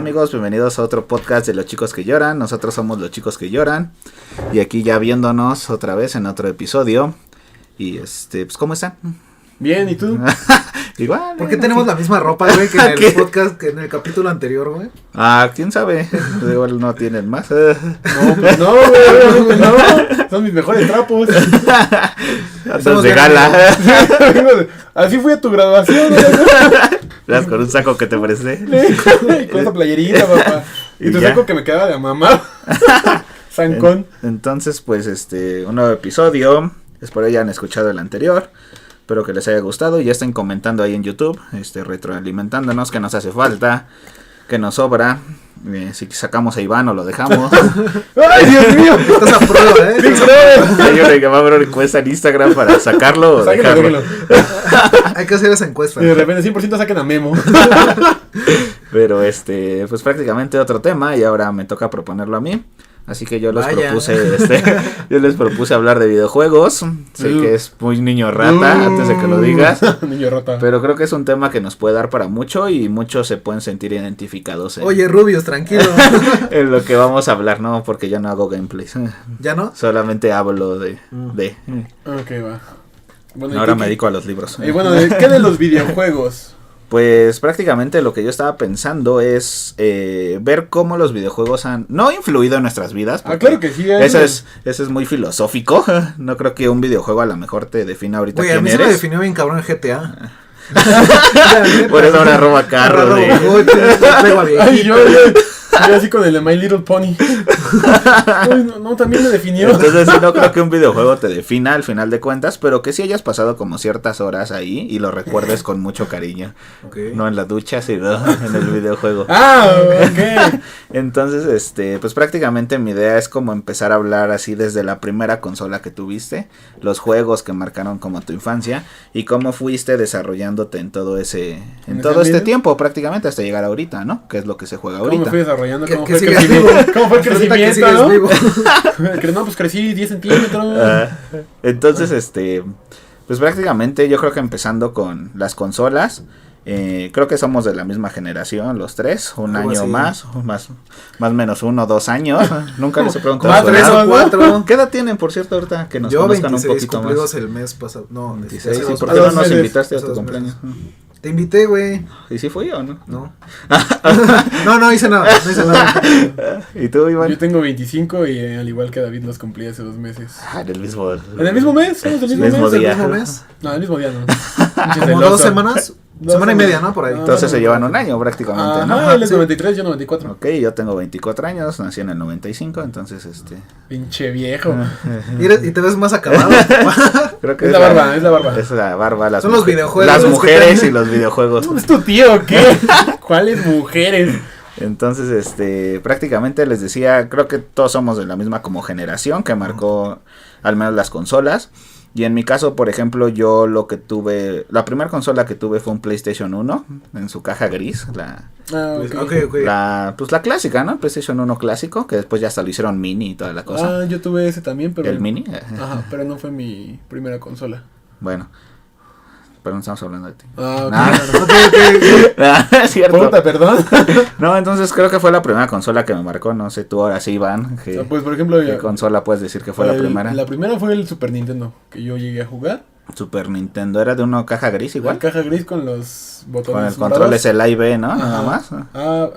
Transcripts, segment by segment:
amigos? Bienvenidos a otro podcast de Los Chicos que Lloran. Nosotros somos Los Chicos que Lloran. Y aquí ya viéndonos otra vez en otro episodio. Y pues ¿cómo están? Bien, ¿y tú? Igual. ¿Por qué tenemos la misma ropa, güey, que en el podcast, que en el capítulo anterior, güey? Ah, quién sabe. Igual no tienen más. No, pues no, güey, no. Son mis mejores trapos. Andas de gala. Así fui a tu graduación, Vas con un saco que te presté. Y con esa playerita, papá. Y tu saco que me quedaba de mamá. Zancón. Entonces, pues, un nuevo episodio. Espero ya hayan escuchado el anterior. Espero que les haya gustado y ya estén comentando ahí en YouTube, retroalimentándonos, que nos hace falta, que nos sobra, si sacamos a Iván o lo dejamos. ¡Ay, Dios mío! Estás a prueba, Sí, creo. Hay una que va a haber una encuesta en Instagram para sacarlo o dejarlo. Hay que hacer esa encuesta. Y de repente 100% saquen a Memo. Pero pues prácticamente otro tema y ahora me toca proponerlo a mí. Así que yo les propuse hablar de videojuegos. Sé que es muy niño rata, antes de que lo digas. Niño rata. Pero creo que es un tema que nos puede dar para mucho y muchos se pueden sentir identificados. Oye, Rubius, tranquilo. En lo que vamos a hablar, no, porque yo no hago gameplays. ¿Ya no? Solamente hablo de. Ok, va. Bueno, ahora me dedico a los libros. Y bueno, ¿qué de los videojuegos? Pues prácticamente lo que yo estaba pensando es ver cómo los videojuegos han no influido en nuestras vidas. Claro que sí. Eso es muy filosófico. No creo que un videojuego a lo mejor te defina ahorita quién eres. Oye, a mí se me definió bien cabrón el GTA. Por eso ahora roba carros. Ay, yo así con el de My Little Pony. Uy, no, también me definió. Entonces sí, no creo que un videojuego te defina al final de cuentas, pero que sí hayas pasado como ciertas horas ahí y lo recuerdes con mucho cariño. Okay. No en la ducha, sino en el videojuego. Ok. Entonces, pues prácticamente mi idea es como empezar a hablar así desde la primera consola que tuviste, los juegos que marcaron como tu infancia y cómo fuiste desarrollándote en todo este tiempo prácticamente hasta llegar ahorita, ¿no? Que es lo que se juega ahorita. ¿Cómo fui desarrollando? ¿Cómo fue el crecimiento? ¿no? Pues crecí 10 centímetros. Entonces, pues prácticamente yo creo que empezando con las consolas, creo que somos de la misma generación los tres, un año más o menos 1 o 2 años. Nunca les he preguntado. 3 o 4. ¿Qué edad tienen, por cierto, ahorita que nos yo conozcan 26, un poquito más? el mes pasado. No, 26. ¿Y por qué no nos invitaste a tu cumpleaños? Te invité, güey. ¿Y si fui o no? No. No hice nada. ¿Y tú, Iván? Yo tengo 25 y al igual que David los cumplí hace 2 meses. En el mismo mes? ¿Somos del mismo día? mes? No, el mismo día no. ¿Como 2 semanas? Semana y media, ¿no? Por ahí. Entonces se llevan un año prácticamente, ¿no? Él es 93, yo 94. Ok, yo tengo 24 años, nací en el 95, entonces Pinche viejo. Y te ves más acabado. Creo que es la barba. Es la barba, son los videojuegos. Las mujeres y los videojuegos. ¿Es tu tío o qué? ¿Cuáles mujeres? Entonces, prácticamente les decía, creo que todos somos de la misma como generación que marcó al menos las consolas. Y en mi caso, por ejemplo, yo la primera consola que tuve fue un PlayStation 1 en su caja gris, Okay. la clásica, ¿no? PlayStation 1 clásico, que después ya hasta lo hicieron mini y toda la cosa. Yo tuve ese también, pero ¿El mini? Ajá, pero no fue mi primera consola. Bueno, pero no estamos hablando de ti. Okay. Es cierto. Puta, perdón. No, entonces creo que fue la primera consola que me marcó, no sé, tú ahora sí, Iván. Pues por ejemplo, ¿qué consola puedes decir que fue la primera? La primera fue el Super Nintendo, que yo llegué a jugar. Super Nintendo, ¿era de una caja gris igual? La caja gris con los botones. Con el control es el A y B, ¿no? Ajá. Nada más.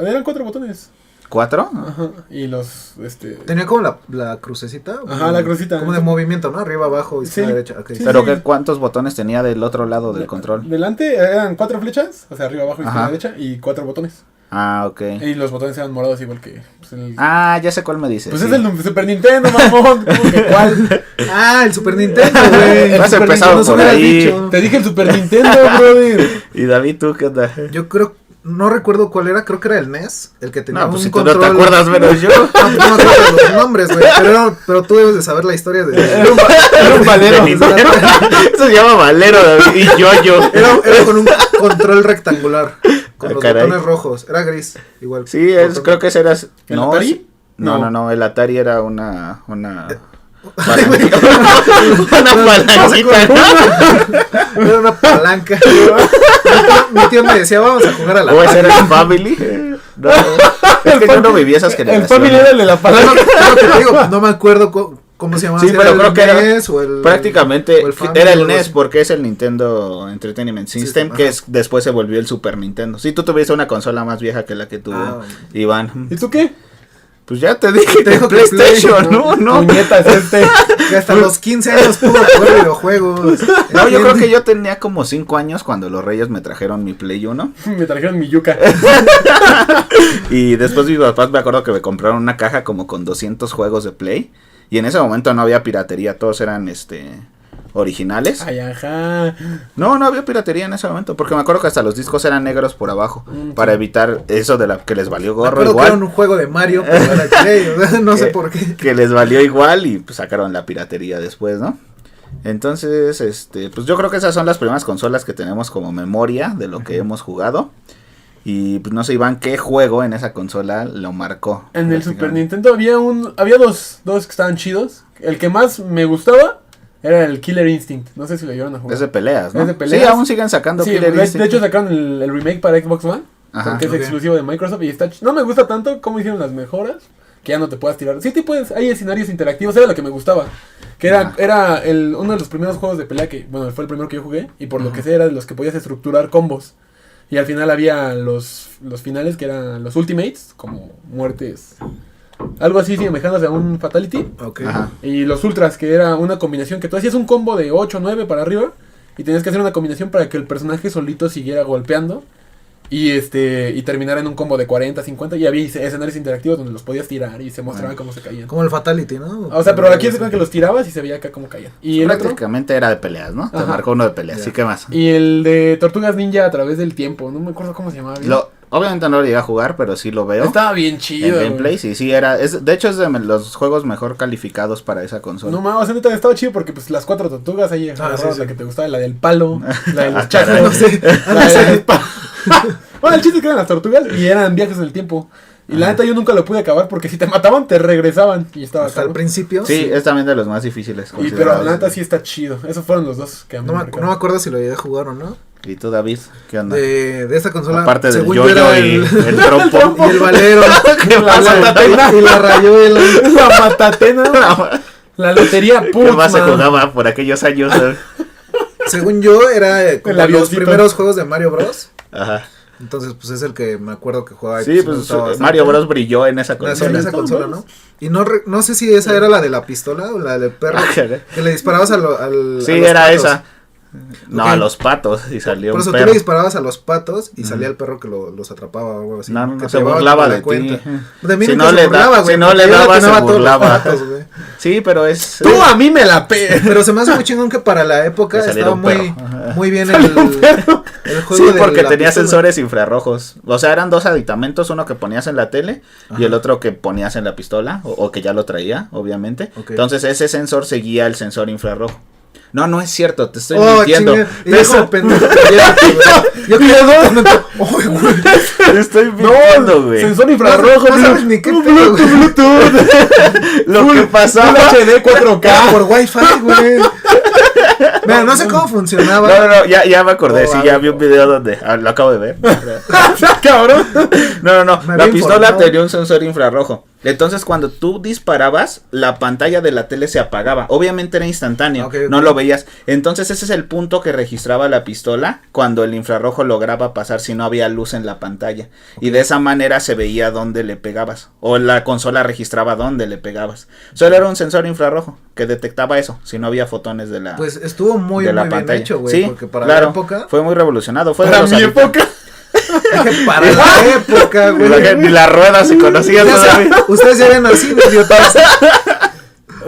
Eran 4 botones. ¿4? Ajá, y los, Tenía como la crucecita. Ajá, la crucita. Como de movimiento, ¿no? Arriba, abajo, izquierda, derecha. Okay. Sí, ¿Pero cuántos botones tenía del otro lado del control? Delante eran 4 flechas, o sea, arriba, abajo, izquierda, derecha, y 4 botones. Ok. Y los botones eran morados igual que el... Ya sé cuál me dices. Pues sí. Es el Super Nintendo, mamón. ¿Cómo que cuál? El Super Nintendo, güey. Has empezado por ahí. Dicho. Te dije el Super Nintendo, brother. Y David, ¿tú qué onda? Yo creo... No recuerdo cuál era, creo que era el NES, el que tenía pues un si control. tú no te acuerdas menos yo. No me acuerdo de los nombres, güey, pero tú debes de saber la historia de... Era un valero. Eso se llama valero, David, y yo. Era con un control rectangular, con los Caray. botones rojos, era gris, igual. Sí, creo que ese era... ¿El Atari? No, el Atari era una Ay, güey. una palanquita. Era una palanca. Mi tío me decía, vamos a jugar a la ¿O ese palanca. era el Family? No, es que yo no viví esas El generaciones. Family era el de la palanca. No, te digo, no me acuerdo cómo se llamaba. Sí, si pero era creo el que era NES o el, prácticamente o el Family era o el algo NES así. porque es el Nintendo Entertainment System, Ajá. que es después se volvió el Super Nintendo. Sí, tú tuviste una consola más vieja que la que tuvo Ah, Iván. ¿Y tú qué? Pues ya te dije Te que dijo que PlayStation, Play, ¿no? No, Puñetas Que hasta los 15 años pudo jugar videojuegos. no, yo creo que yo tenía como 5 años cuando los Reyes me trajeron mi Play 1. Me trajeron mi yuca. Y después mis papás me acuerdo que me compraron una caja como con 200 juegos de Play. Y en ese momento no había piratería, todos eran originales. Ay, ajá. No había piratería en ese momento, porque me acuerdo que hasta los discos eran negros por abajo, para sí. evitar eso de la que les valió Me gorro acuerdo que era igual, un juego de Mario, pero era Play, o sea, no sé por qué. que les valió igual y pues sacaron la piratería después, ¿no? Entonces, pues yo creo que esas son las primeras consolas que tenemos como memoria de lo que hemos jugado. Y pues no sé, Iván, ¿qué juego en esa consola lo marcó? En el Super Nintendo había dos que estaban chidos. El que más me gustaba era el Killer Instinct. No sé si lo llevan a jugar. Es de peleas, ¿no? Es de peleas. Sí, aún siguen sacando Sí, Killer de Instinct. hecho sacaron el remake para Xbox One. Ajá. Que es Ok. exclusivo de Microsoft y está no me gusta tanto cómo hicieron las mejoras, que ya no te puedas tirar. Sí te puedes, hay escenarios interactivos, era lo que me gustaba. Que era uno de los primeros juegos de pelea que, bueno, fue el primero que yo jugué y por lo que sé era de los que podías estructurar combos. Y al final había los finales que eran los ultimates, como muertes, algo así semejantes a un fatality. Ok. Ajá. Y los ultras, que era una combinación que tú hacías un combo de 8 o 9 para arriba y tenías que hacer una combinación para que el personaje solito siguiera golpeando y terminara en un combo de 40, 50 y había escenarios interactivos donde los podías tirar y se mostraba cómo se caían. Como el Fatality, ¿no? O sea, pero aquí se cuenta que los tirabas y se veía acá cómo caían. Y el otro, Prácticamente era de peleas, ¿no? Te Ajá. marcó uno de peleas, Ya. ¿sí qué más? y el de Tortugas Ninja a través del tiempo, no me acuerdo cómo se llamaba bien. Obviamente no lo llegué a jugar, pero sí lo veo. Estaba bien En chido. gameplay, sí, era. De hecho, es de los juegos mejor calificados para esa consola. No mames, o sea, neta, estaba chido porque pues las 4 tortugas ahí agarrabas sí. la que te gustaba, la del palo, la de los caray. chazos, No sé. la de Bueno, el chiste es que eran las tortugas y eran viajes en el tiempo. Y la neta yo nunca lo pude acabar porque si te mataban te regresaban y estaba Hasta el cabrón. principio. Sí, es también de los más difíciles. Y pero considerados. la neta sí está chido. Esos fueron los dos que a mí No me me marcaron. acuerdo si lo llegué a jugar o no. ¿Y tú, David? ¿Qué onda? De esa consola. Aparte del según yo yo-yo era y el el trompo. y el valero. ¿Qué pasa? Y la rayuela. La matatena, la lotería ¿Qué más se Putman. jugaba por aquellos años? Según yo, era como El los avioncito. primeros juegos de Mario Bros. Ajá. Entonces, pues es el que me acuerdo que jugaba. y Sí, me pues gustaba bastante. Mario Bros brilló en esa Nació en consola. esa consola, ¿no? Y no sé si esa era la de la pistola o la del perro. Que le disparabas al Sí, a los era patos. esa. No, Ok. a los patos y salió Por un eso perro. tú le disparabas a los patos y salía el perro que los atrapaba o algo así. No, que te se llevaba burlaba como la de ti. cuenta. De mí Si nunca no se le burlaba, da- güey, si no porque le yo daba, se atinaba a todos los burlaba. patos, güey. Sí, pero es. Tú a mí me la pe. Pero se me hace muy chingón que para la época Que saliera estaba un muy, perro. Ajá. muy bien Salió un perro. el juego Sí, de porque la tenía pistola. sensores infrarrojos. O sea, eran dos aditamentos, uno que ponías en la tele y el otro que ponías en la pistola, o que ya lo traía, obviamente. Ok. Entonces ese sensor seguía el sensor infrarrojo. No es cierto, te estoy Oh, mintiendo. chinga. Y Te yo como pendejo cayéndote, güey. Yo Ay, güey. estoy mintiendo, güey. Sensor infrarrojo, No sabes ni qué pedo, güey. Lo que pasaba. Full HD 4K. Por Wi-Fi, güey. Mira, no sé cómo funcionaba. No, ya me acordé, Oh, sí, a ya ver. vi un video donde, lo acabo de ver. Cabrón. No, Me la había pistola informado. tenía un sensor infrarrojo. Entonces cuando tú disparabas, la pantalla de la tele se apagaba. Obviamente era instantáneo, Ok, ok. no lo veías. Entonces ese es el punto que registraba la pistola cuando el infrarrojo lograba pasar si no había luz en la pantalla. Y de esa manera se veía dónde le pegabas. O la consola registraba dónde le pegabas. Solo era un sensor infrarrojo que detectaba eso, si no había fotones de la, Pues estuvo muy, de la muy bien pantalla. hecho, güey. Sí, Porque para claro, la época. fue muy revolucionado. Fue de Para los mi aditamentos. época. Dije, para la época, güey. Ni la rueda se conocía Ya todavía. sé, ustedes ya habían nacido, idiotas.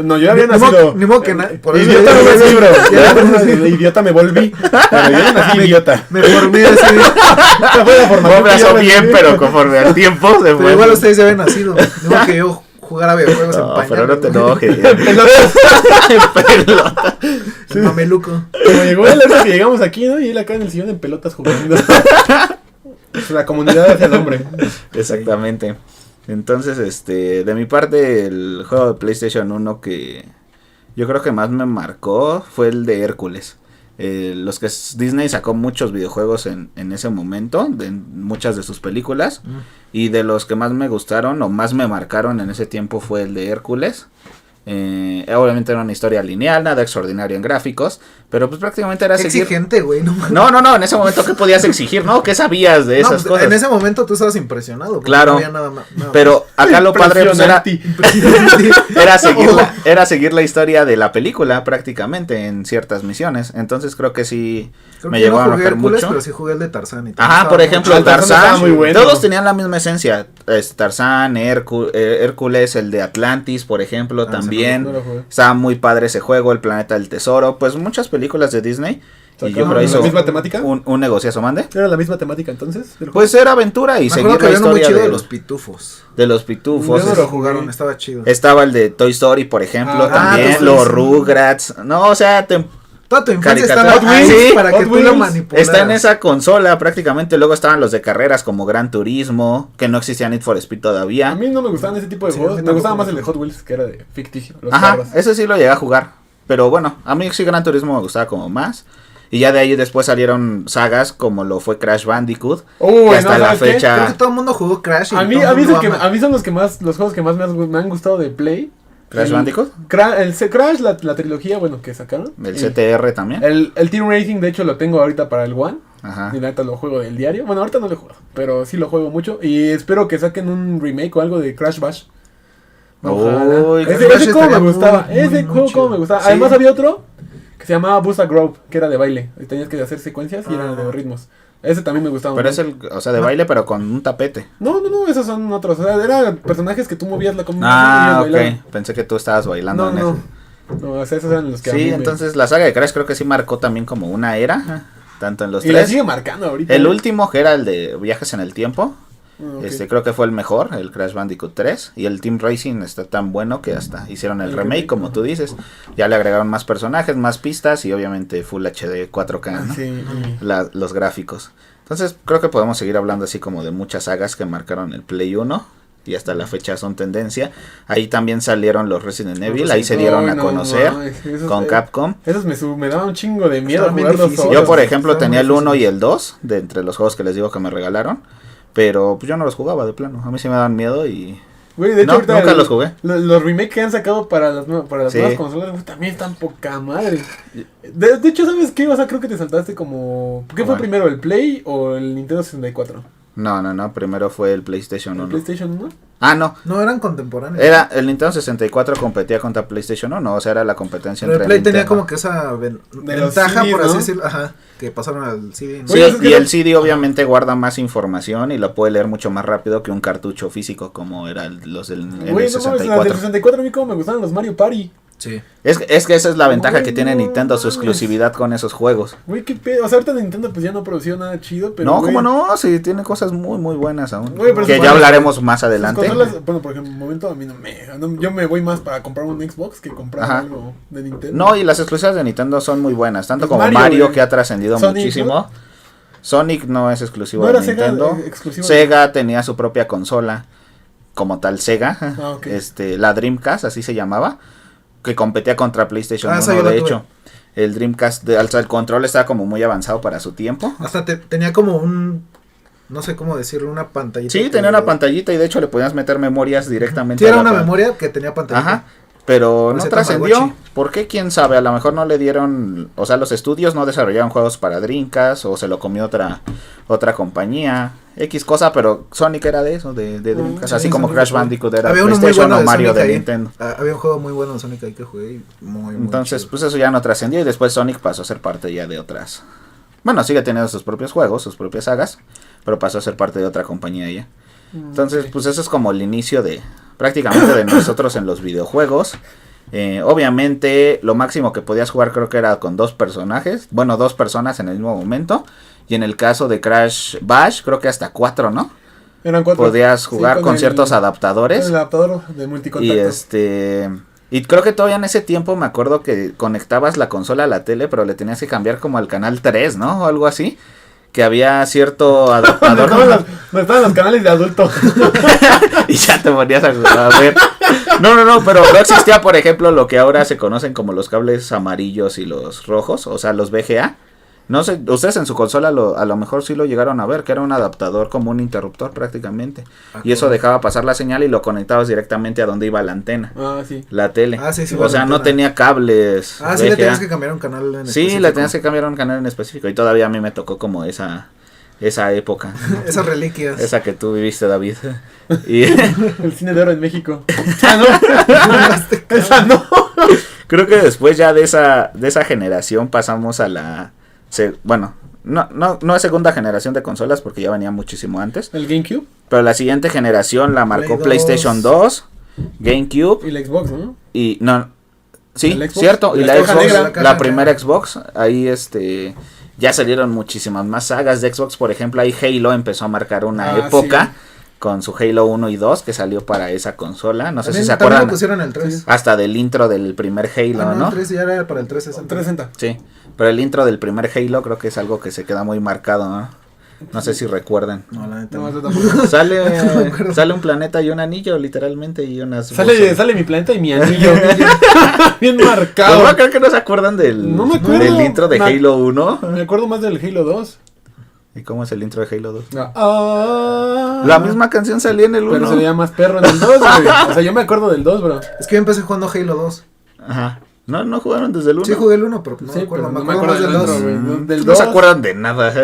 No, yo había Ni modo- nacido. ni modo que por eso Idiota yo- no nací, bro. Ya- Ya, idiota me volví. Pero yo no nací idiota. Me formé así. Esa fue la No formación me que yo asó bien, recibí. pero conforme al tiempo se Pero fue. igual ustedes ya habían nacido. No que yo jugara videojuegos en No, pañal. pero no te güey. enojes. Pelota. En mameluco. Como llegó él, que llegamos aquí, ¿no? Y él acá en el sillón en pelotas jugando. Es la comunidad hacia el hombre. Exactamente. Entonces, de mi parte, el juego de PlayStation 1 que yo creo que más me marcó fue el de Hércules. Disney sacó muchos videojuegos en ese momento, de muchas de sus películas, y de los que más me gustaron o más me marcaron en ese tiempo fue el de Hércules. Obviamente era una historia lineal, nada extraordinario en gráficos, pero pues prácticamente era seguir. Exigente, güey, No, en ese momento ¿qué podías exigir, no? ¿Qué sabías de esas cosas? En ese momento tú estabas impresionado. Claro, no había nada más. Pero acá lo padre pues, era seguir la historia de la película prácticamente en ciertas misiones, entonces creo que sí me llegó a marcar mucho. Pero sí jugué el de Tarzán y Ajá, por ejemplo, el Tarzán, muy bueno. Todos tenían la misma esencia, Tarzán, Hércules, el de Atlantis, por ejemplo, también. Estaba muy padre ese juego, El Planeta del Tesoro, pues muchas películas de Disney. Y yo creo ¿La misma temática? Un negociazo, mande. ¿Era la misma temática entonces? Pues era aventura y seguir la historia de los pitufos. De los pitufos. No lo jugaron, estaba chido. Estaba el de Toy Story, por ejemplo, también, los Rugrats. No, o sea, toda tu infancia caricatura. estaba ahí Sí, para que tú lo manipularas. Está en esa consola prácticamente. Luego estaban los de carreras como Gran Turismo, que no existía Need for Speed todavía. A mí no me gustaban ese tipo de juegos. Me gustaba más el de Hot Wheels, que era de ficticio. Ajá, ese sí lo llegué a jugar. Pero bueno, a mí sí Gran Turismo me gustaba como más. Y ya de ahí después salieron sagas como lo fue Crash Bandicoot. Que hasta la fecha. Creo que todo el mundo jugó Crash. Y a mí son los juegos que más me han gustado de Play. ¿Crash Bandicoot? Crash, la trilogía, bueno, que sacaron. El CTR también. El Team Racing, de hecho, lo tengo ahorita para el One. Ajá. Y neta lo juego del diario. Bueno, ahorita no lo juego, pero sí lo juego mucho. Y espero que saquen un remake o algo de Crash Bash. Uy, ese juego me gustaba. Ese juego como me gustaba. Además había otro que se llamaba Busta Grove, que era de baile. Y tenías que hacer secuencias y era de ritmos. Ese también me gustaba. Pero es de baile, pero con un tapete. No, esos son otros. O sea, eran personajes que tú movías la comunidad. Ah, ok. Pensé que tú estabas bailando en eso. No, o sea, esos eran los que sí, entonces la saga de Crash creo que sí marcó también como una era. Tanto en los tres. Y la sigue marcando ahorita. El último, que era el de viajes en el tiempo. Okay. Creo que fue el mejor, el Crash Bandicoot 3. Y el Team Racing está tan bueno que hasta hicieron el remake, como tú dices. Ya le agregaron más personajes, más pistas y obviamente Full HD 4K, ¿no? Sí. Los gráficos. Entonces creo que podemos seguir hablando así como de muchas sagas que marcaron el Play 1 y hasta la fecha son tendencia. Ahí también salieron los Resident Evil, ahí se dieron a conocer con Capcom. Esos me daban un chingo de miedo jugarlos solos. Yo por ejemplo tenía el 1 y el 2 de entre los juegos que les digo que me regalaron, pero pues yo no los jugaba de plano, a mí sí me daban miedo y... Güey, de hecho, ahorita nunca los jugué. Los remakes que han sacado para las nuevas consolas, güey, también están poca madre. De hecho, ¿sabes qué? O sea, creo que te saltaste como... ¿Qué fue primero, el Play o el Nintendo 64? No, primero fue el PlayStation 1. ¿El PlayStation 1? Ah, no. No, eran contemporáneos. El Nintendo 64 competía contra PlayStation 1, o sea, era la competencia pero entre el Play Nintendo. tenía como que esa ventaja, CDs, por así ¿no? decirlo, ajá, que pasaron al CD. ¿no? Sí, y el CD obviamente guarda más información y lo puede leer mucho más rápido que un cartucho físico como eran los del Güey, 64. No, del 64 a mí como me gustaban los Mario Party. Sí. Es que esa es la ventaja que tiene no Nintendo, su mames. exclusividad con esos juegos. Güey, qué pedo. O sea, ahorita Nintendo pues ya no produció nada chido, pero... No, güey, ¿cómo no? Sí, tiene cosas muy, muy buenas aún. Güey, pero que ya hablaremos más adelante. Bueno, por ejemplo, en un momento a mí yo me voy más para comprar un Xbox que comprar algo de Nintendo. No, y las exclusivas de Nintendo son muy buenas, tanto como Mario, que ha trascendido Sonic, muchísimo. ¿no? Sonic no es exclusivo ¿No de era Nintendo. Sega tenía su propia consola, como tal Sega, okay. La Dreamcast, así se llamaba, que competía contra PlayStation 1, de hecho. El Dreamcast, el control estaba como muy avanzado para su tiempo. Hasta tenía como no sé cómo decirlo, una pantallita. Sí, tenía una pantallita y de hecho le podías meter memorias directamente. Sí, era una memoria que tenía pantallita. Ajá. Pero no trascendió. Tamagotchi. ¿Por qué? ¿Quién sabe? A lo mejor no le dieron... O sea, los estudios no desarrollaron juegos para Dreamcast o se lo comió otra compañía. X cosa, pero Sonic era de eso, de Dreamcast. Sí, así como Sonic Crash Bandicoot era había PlayStation uno muy bueno o Mario Sonic de ahí. Nintendo. Había un juego muy bueno de Sonic ahí que jugué y muy Entonces, chido. pues eso ya no trascendió y después Sonic pasó a ser parte ya de otras... Bueno, sigue teniendo sus propios juegos, sus propias sagas, pero pasó a ser parte de otra compañía ya. Entonces, pues eso es como el inicio de prácticamente de nosotros en los videojuegos. Obviamente lo máximo que podías jugar creo que era con dos personajes, bueno, dos personas en el mismo momento, y en el caso de Crash Bash creo que hasta 4, ¿no? Eran 4. Podías jugar con ciertos adaptadores. El adaptador de multicontacto. Y creo que todavía en ese tiempo me acuerdo que conectabas la consola a la tele, pero le tenías que cambiar como al canal 3, ¿no? O algo así. Que había cierto adaptador. No estaban los canales de adulto. Y ya te ponías a ver. No, pero no existía, por ejemplo, lo que ahora se conocen como los cables amarillos y los rojos, o sea, los VGA. No sé, ustedes en su consola a lo mejor sí lo llegaron a ver, que era un adaptador como un interruptor prácticamente. Y eso dejaba pasar la señal y lo conectabas directamente a donde iba la antena. Sí. La tele. Sí, o sea, no tenía cables. Sí, le tenías que cambiar un canal en específico. Sí, le tenías que cambiar un canal en específico. Y todavía a mí me tocó como esa época. Esas reliquias. Esa que tú viviste, David. Y el cine de oro en México. No. Esa no. Creo que después ya de esa generación pasamos a la... bueno, no es segunda generación de consolas porque ya venía muchísimo antes. ¿El GameCube? Pero la siguiente generación la marcó PlayStation 2, GameCube. Y la Xbox, ¿no? Y no... Sí, Xbox, cierto. Y la caja Xbox, negra. la primera Xbox. Ahí ya salieron muchísimas más sagas de Xbox. Por ejemplo, ahí Halo empezó a marcar una época. Sí. Con su Halo 1 y 2 que salió para esa consola. No sé si se acuerdan. Lo pusieron el 3. Hasta del intro del primer Halo, ¿no? El 3 ya era para el 360. Sí, pero el intro del primer Halo creo que es algo que se queda muy marcado, ¿no? No sé si recuerden. No, la neta. No. Sale un planeta y un anillo, literalmente, y unas... Sale mi planeta y mi anillo. Bien marcado. No, creo que no se acuerdan del intro de Halo 1. Me acuerdo más del Halo 2. ¿Y cómo es el intro de Halo 2? La misma canción salía en el 1. Pero se veía más perro en el 2, güey. O sea, yo me acuerdo del 2, bro. Es que yo empecé jugando Halo 2. Ajá. No jugaron desde el 1. Sí jugué el 1, pero no me acuerdo. Me acuerdo del 2, güey. No se acuerdan de nada.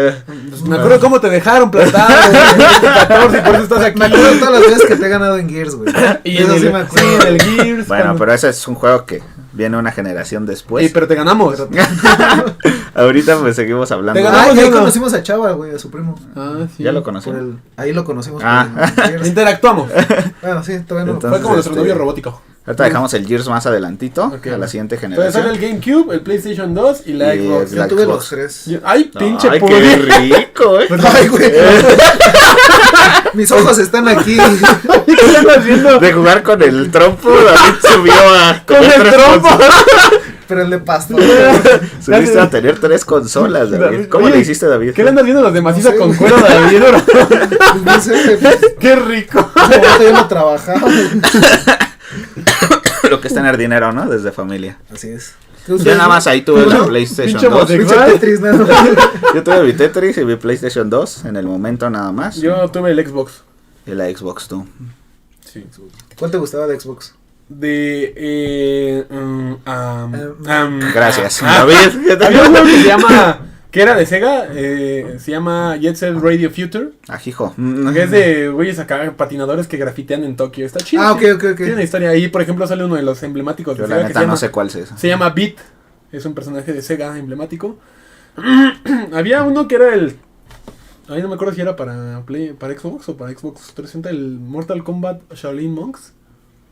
Me acuerdo cómo te dejaron plantado, güey. 14, por eso estás aquí. Me acuerdo todas las veces que te he ganado en Gears, güey. Y en el Gears. Bueno, pero ese es un juego que viene una generación después. Pero te ganamos. Ahorita pues seguimos hablando. Ahí conocimos a Chava, güey, a su primo. Sí. Ya lo conocimos. Ahí lo conocimos. Interactuamos. Bueno, sí, todavía no. Fue como nuestro novio robótico. Ahorita dejamos el Gears más adelantito, a la siguiente generación. Puede ser el GameCube, el PlayStation 2 y la Xbox. Yo tuve los 3. Ay, pinche qué rico, Ay, güey. Mis ojos están aquí. ¿Qué están haciendo? De jugar con el trompo, David subió a... ¿Con el trompo? Pero el de pasto. Subiste a tener 3 consolas, David. ¿Cómo le hiciste, David? ¿Qué le andas viendo los de maciza con cuero, David? No sé. Qué rico. Yo no trabajaba. Lo que es tener dinero, ¿no? Desde familia. Así es. Yo nada más ahí tuve la PlayStation 2. Yo tuve mi Tetris y mi PlayStation 2 en el momento nada más. Yo tuve el Xbox. Y la Xbox, tú. Sí. ¿Cuál te gustaba de Xbox? Gracias, David. Había un juego que se llama... Que era de Sega, se llama Jet Set Radio Future. Ajijo. Que es de güeyes acá, patinadores que grafitean en Tokio. Está chido. Ok. Tiene una historia ahí, por ejemplo, sale uno de los emblemáticos de Yo Sega. la neta no sé cuál es eso. Se llama Beat. Es un personaje de Sega emblemático. Había uno que era el... Ahí no me acuerdo si era para Xbox o para Xbox 360, el Mortal Kombat Shaolin Monks.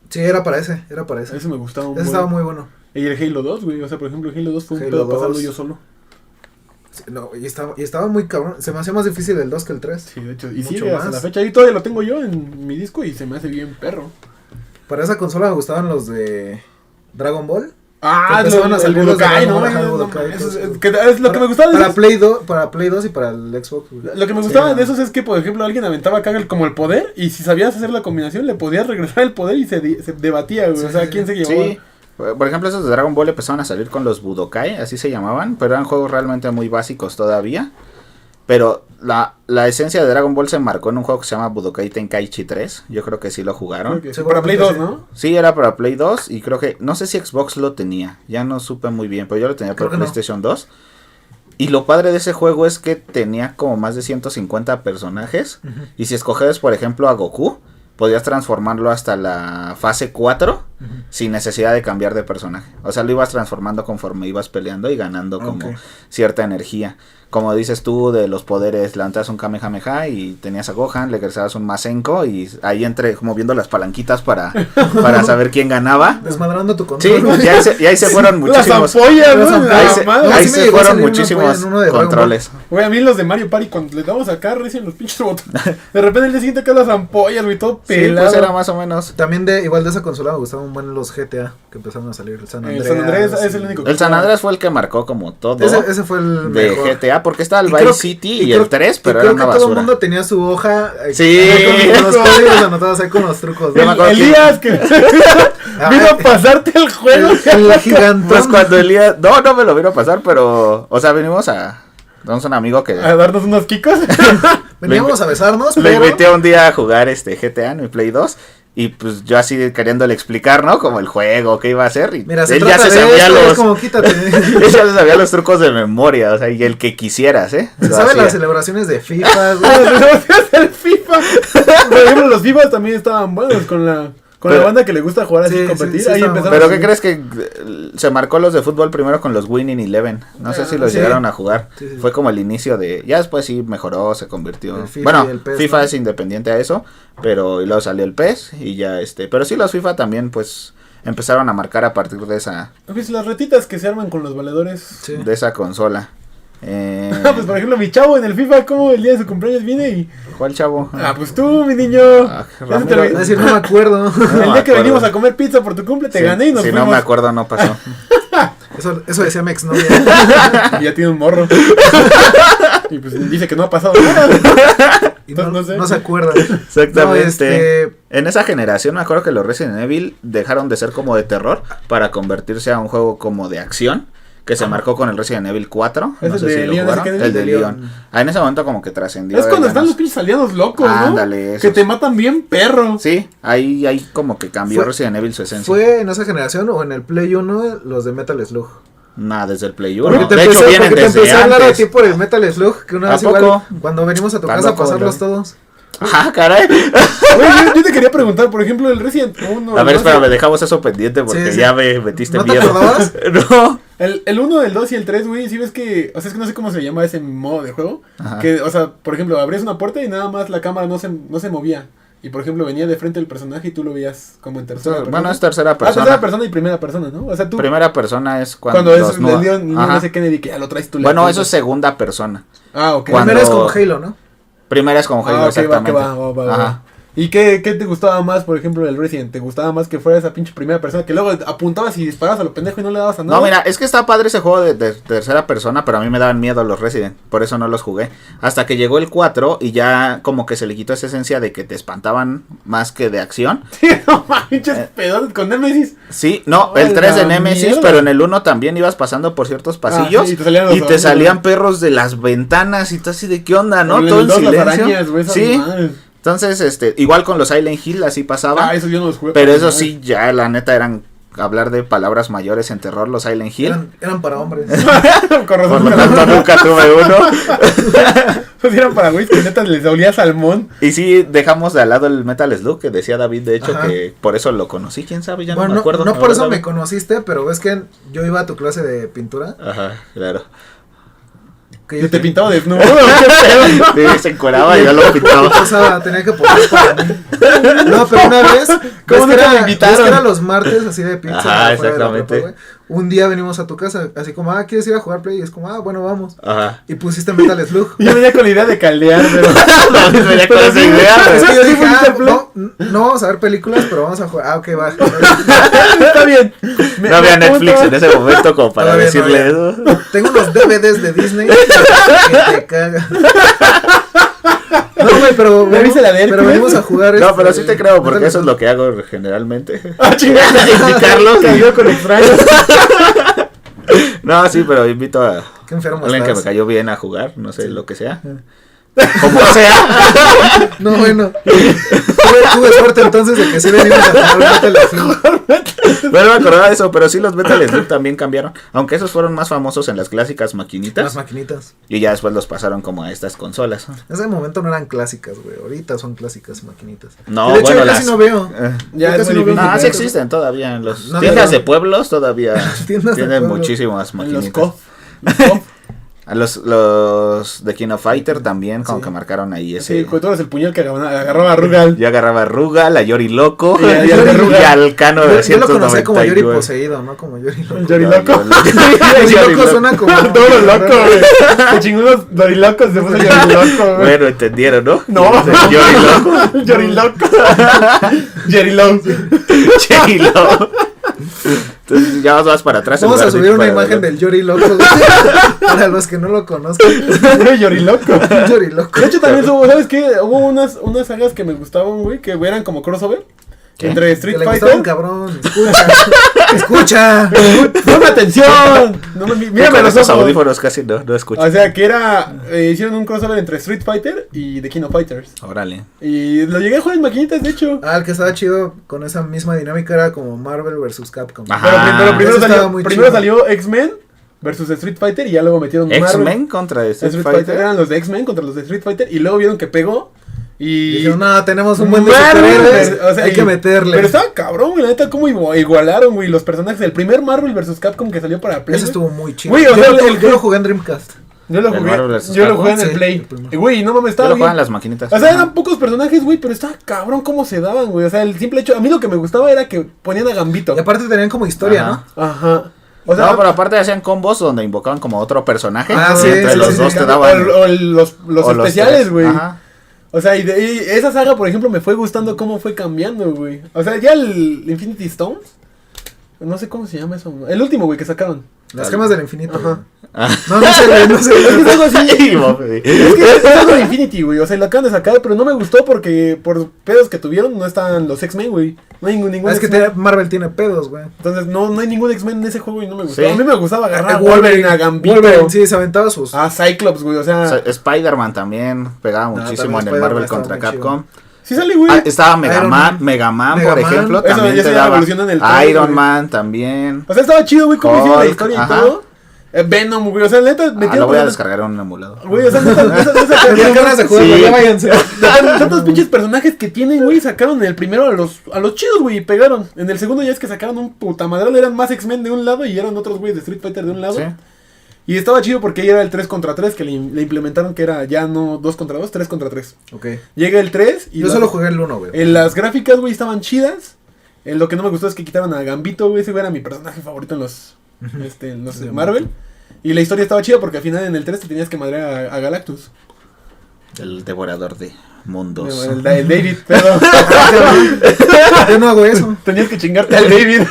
Sí, era para ese. Ese me gustaba Ese estaba muy bueno. Y el Halo 2, güey. O sea, por ejemplo, el Halo 2 fue un pedo pasarlo yo solo. No, y estaba muy cabrón. Se me hacía más difícil el 2 que el 3. Sí, de hecho. Y sigue hasta la fecha. Ahí todavía lo tengo yo en mi disco y se me hace bien perro. Para esa consola me gustaban los de Dragon Ball. El Budokai, ¿no? Es lo que me gustaba de esos. Para Play 2 y para el Xbox. Lo que me gustaba de esos es que, por ejemplo, alguien aventaba acá como el poder y si sabías hacer la combinación le podías regresar el poder y se debatía, güey. O sea, ¿quién se llevó? Sí. Por ejemplo, esos de Dragon Ball empezaron a salir con los Budokai, así se llamaban, pero eran juegos realmente muy básicos todavía. Pero la esencia de Dragon Ball se marcó en un juego que se llama Budokai Tenkaichi 3. Yo creo que sí lo jugaron. Sí, para Play 2, ¿no? Sí, era para Play 2 y creo que... No sé si Xbox lo tenía, ya no supe muy bien, pero yo lo tenía para PlayStation 2. Y lo padre de ese juego es que tenía como más de 150 personajes. Y si escogías, por ejemplo, a Goku, podías transformarlo hasta la fase 4 sin necesidad de cambiar de personaje. O sea, lo ibas transformando conforme ibas peleando y ganando como cierta energía. Como dices tú, de los poderes, lanzas un Kamehameha y tenías a Gohan, le agregabas un Masenko y ahí como viendo las palanquitas para saber quién ganaba. Desmadrando tu control. Sí, y ahí se fueron muchísimos. Las ampollas, ¿no? Ahí se fueron muchísimos controles. Güey, a mí los de Mario Party, cuando le damos acá, recién los pinches botones. De repente el día siguiente acá las ampollas, güey, todo pelado. Sí, pues era más o menos. También igual de esa consola me gustaba un buen los GTA que empezaron a salir. El San El Andreas. San Andreas es el único que El San jugaba. Andreas fue el que marcó como todo Ese fue el de mejor. GTA, porque estaba el Y Vice creo- City y y creo- el 3, pero y era creo una que todo el basura. mundo tenía su hoja Sí. con los códigos anotados ahí con los trucos. Yo me ¿no? acuerdo que- Elías que vino a pasarte el juego. El gigantón. Pues cuando Elías... No me lo vino a pasar, pero... O sea, venimos a... Tenemos un amigo que... A darnos unos kikos. Veníamos a besarnos, Lo pero... invité un día a jugar GTA en mi Play 2. Y pues yo así queriéndole explicar, ¿no? Como el juego, qué iba a hacer. Y Mira, se él ya trata se de sabía esto, es los... como quítate. Él ya se sabía los trucos de memoria, o sea, y el que quisieras, ¿eh? Se Lo saben hacía. las celebraciones de FIFA, güey. el FIFA. Por ejemplo, los FIFAs también estaban buenos con la Pero- banda que le gusta jugar así Sí, competir. sí, Ahí estaban empezamos. Pero a ¿qué subir. crees que se marcó los de fútbol primero con los Winning Eleven? No sé si los sí. llegaron a jugar. Sí, sí. Fue como el inicio de... Ya después sí mejoró, se convirtió... El FIFA Bueno, y el PES, FIFA ¿no? es independiente a eso, pero y luego salió el PES y ya Pero sí los FIFA también pues empezaron a marcar a partir de esa Pues las retitas que se arman con los valedores. Sí. de esa consola. Pues por ejemplo, mi chavo en el FIFA, como el día de su cumpleaños viene y. ¿Cuál chavo? Pues tú, mi niño. Ah, Ya se te Ramiro. olvidó. Es decir, no me acuerdo. No El me día que acuerdo. venimos a comer pizza por tu cumple, te Sí, gané y nos si fuimos. no me acuerdo no pasó. Eso decía mi exnovia. Y ya tiene un morro. Y pues dice que no ha pasado nada. Y no, No sé. no se acuerda. Exactamente. No, En esa generación me acuerdo que los Resident Evil dejaron de ser como de terror para convertirse a un juego como de acción. Que se marcó con el Resident Evil 4. ¿Es No el sé de si lo Leon, ese jugaron. que es? El de El de Leon. Leon. En ese momento como que trascendió. Es cuando de están los ganas. pinches aldeanos locos, ¿no? Ándale, Que esos. te matan bien perro. Sí, ahí como que cambió Fue- Resident Evil su esencia. ¿Fue en esa generación o en el Play 1 los de Metal Slug? Nada, desde el Play Porque 1. te De hecho, empecé, vienen porque te desde empecé a hablar a antes. ti por el Metal Slug, que una ¿A vez igual, poco? cuando venimos a tu Tan casa a loco, pasarlos ¿verdad? todos. Ah, caray. Oye, yo te quería preguntar, por ejemplo, el Resident 1. A ver, el 2, espérame, dejamos eso pendiente porque Sí, sí. ya me metiste ¿No te miedo. acordabas? No. El 1, el 2 y el 3, güey, sí ves que, o sea, es que no sé cómo se llama ese modo de juego, Ajá. que, o sea, por ejemplo, abrías una puerta y nada más la cámara no se movía, y por ejemplo venía de frente el personaje y tú lo veías como en tercera persona. Bueno, es tercera persona. tercera persona y primera persona, ¿no? O sea, tú, Primera persona es cuando, cuando es los el no- Leon Ajá. no sé Kennedy, que ya lo traes tú. Bueno, eso es segunda persona. Ok. Cuando- Primero es como Halo, ¿no? Primera es como Halo, Ok, va, exactamente. que va. Ajá. ¿Y qué te gustaba más, por ejemplo, del Resident? ¿Te gustaba más que fuera esa pinche primera persona que luego apuntabas y disparabas a lo pendejo y no le dabas a nada? No, mira, es que está padre ese juego de tercera persona, pero a mí me daban miedo los Resident, por eso no los jugué. Hasta que llegó el 4 y ya como que se le quitó esa esencia de que te espantaban más que de acción. Sí, no manches, pedotes con Nemesis. Sí, no, ¡A el 3 de la Nemesis, mierda! pero en el 1 también ibas pasando por ciertos pasillos sí, y te salían los y te zombies, salían ¿no? perros de las ventanas y tú así de qué onda, ¿no? En Todo el en 2 las silencio. arañas, güey, esas Sí, madres. entonces, igual con los Silent Hill así pasaba. Eso yo no los jugué. Pero eso sí, ya la neta eran hablar de palabras mayores en terror, los Silent Hill. Eran para hombres. Con Por razón. lo tanto, nunca tuve uno. Pues eran para güeyes que neta les olía salmón. Y sí, dejamos de al lado el Metal Slug, que decía David, de hecho, Ajá. que por eso lo conocí, quién sabe, ya Bueno, no me acuerdo. no La por eso verdad. me conociste, pero ves que yo iba a tu clase de pintura. Ajá, claro. Que Que te pintaba desnudo. ¿Qué pedo? Sí, se encueraba y yo lo pintaba. O sea, tenía que poner para mí. No, pero una vez, ¿Cómo ves que nunca me era, invitaron? ves que era los martes así de pizza. Ajá, afuera de la exactamente. prepa, güey. Un día venimos a tu casa, así como, ¿quieres ir a jugar Play? Y es como, bueno, vamos. Ajá. Y pusiste Metal Slug. Yo venía con la idea de caldear, pero. No, venía con esa idea, Es que yo ¿Sí dije, pusiste el Play? no vamos a ver películas, pero vamos a jugar. Ok, va. Está bien. No había Netflix en ese momento como para Todavía no decirle había. eso. Tengo unos DVDs de Disney que te caga. No, güey, pero ¿Me viste la de pero Hércules? venimos a jugar. No, pero sí te creo, porque Metal eso es Slug. lo que hago generalmente. Ah, chingada. Carlos. Cayó con extraños. No, sí, pero invito a Qué enfermo alguien que me estás. cayó bien a jugar, no sé, lo que sea. Como sea. No, bueno. Tuve suerte entonces de que sí venimos a jugar Metal Slug. No me acordaba de eso, pero sí los Metal Slug también cambiaron. Aunque esos fueron más famosos en las clásicas maquinitas. Las maquinitas. Y ya después los pasaron como a estas consolas. En ese momento no eran clásicas, güey. Ahorita son clásicas maquinitas. No, Y de hecho, bueno, yo casi las... no veo. Ya Yo es casi muy no veo difícil. Ah, sí videos. existen todavía. En los No, tiendas pero- de pueblos todavía Tiendas de tienen pueblo. muchísimas En los maquinitas. COF. Los COF. A los de King of Fighter también, como que marcaron ahí ese. Sí, con todo el puñal que agarraba a Rugal. Yo agarraba a Rugal, a Yori Loco Y al Cano de Yo lo conocí como Yori 199. poseído, ¿no? Como Yori loco. El Yori Loco. Yori loco suena como... Todo loco, güey. Se chingó unos dorilocos, se puso Yori Loco, güey. Bueno, entendieron, ¿no? No. Yori Loco. Yori Loco. Yori Loco. Yori Loco. Entonces ya vas para atrás. Vamos a subir una para imagen adelante. del Yori Loco, güey. Para los que no lo conozcan. Yori Loco. Yori Loco. De hecho, también hubo, ¿sabes qué? Hubo unas sagas que me gustaban, güey, que eran como crossover. ¿Qué? Entre Street Que le gustaba un Fighter. cabrón. Escucha. ¡Ponme atención! No, mírame Con los estos ojos. audífonos casi no escucho. O sea, que era... hicieron un crossover entre Street Fighter y The King of Fighters. Órale. Y lo llegué a jugar en maquinitas, de hecho. Ah, el que estaba chido con esa misma dinámica era como Marvel vs Capcom. Ajá. Pero primero, Eso estaba muy primero chido. salió X-Men versus Street Fighter y ya luego metieron Marvel. X-Men contra Street Fighter. Eran los de X-Men contra los de Street Fighter y luego vieron que pegó. Y Dijeron, no, tenemos un buen de Marvel, superhéroes, o sea, hay que meterle. Pero estaba cabrón, güey, la neta, cómo igualaron, güey, los personajes. El primer Marvel vs Capcom que salió para Play. Ese estuvo muy chido. Güey, o sea, yo lo jugué en Dreamcast. Yo lo El jugué, Marvel vs. yo lo Capcom, jugué en el sí, Play. el primero. Y, güey, no mames, Yo estaba lo bien. juegan las maquinitas. O sea, eran pocos personajes, güey, pero estaba cabrón cómo se daban, güey. O sea, el simple hecho, a mí lo que me gustaba era que ponían a Gambito. Y aparte tenían como historia, Ajá. ¿no? Ajá. O sea, No, pero aparte hacían combos donde invocaban como otro personaje. Ah, y sí, entre sí, los sí, dos sí. te daban. o los o los especiales, tres. güey. Ajá. O sea, y esa saga, por ejemplo, me fue gustando cómo fue cambiando, güey. O sea, ya el Infinity Stones, no sé cómo se llama eso. El último, güey, que sacaron. Las gemas del infinito. Ajá. No, no sé, güey, no sé. Es que es algo así. Sí, Es que es algo de Infinity, güey. O sea, lo acaban de sacar, pero no me gustó porque por pedos que tuvieron no están los X-Men, güey. No hay ningún Es que X-Men. Marvel tiene pedos, güey. Entonces no hay ningún X-Men en ese juego y no me gustó. Sí. A mí me gustaba agarrar a Wolverine, Wolverine, a Gambito. Wolverine, sí, se aventaba sus... A Cyclops, güey. O O sea, sea, Spider-Man también pegaba muchísimo en también el Marvel Spider-Man contra estaba muy Capcom. sí sale, güey. Ah, estaba Iron Man. Mega Man, Mega por Man. ejemplo, Eso también ya te se daba. evoluciona en el tres, Iron güey. Man también. O sea, estaba chido, güey, cómo hicieron la Hulk, historia y ajá. todo. Venom, güey. O sea, neta, metieron. Lo voy a personas- descargar en un emulador. Güey, o sea, neta, Me dieron ganas de jugarlo, Sí. ya váyanse. tantos pinches personajes que tienen, güey, sacaron en el primero a los chidos, güey, y pegaron. En el segundo ya es que sacaron un puta madre, eran más X-Men de un lado y eran otros güeyes de Street Fighter de un lado. Sí. Y estaba chido porque ahí era el 3 contra 3 que le implementaron que era ya no 2 contra 2, 3 contra 3. Ok. Llega el 3 y Yo solo jugué el 1, güey. las gráficas, güey, estaban chidas. Lo que no me gustó es que quitaron a Gambito, güey, ese güey era mi personaje favorito en los Sí, Marvel. Y la historia estaba chida porque al final en el 3 te tenías que madrear a Galactus. El devorador de mundos. El David, pero Yo no hago eso. tenías que chingarte al David.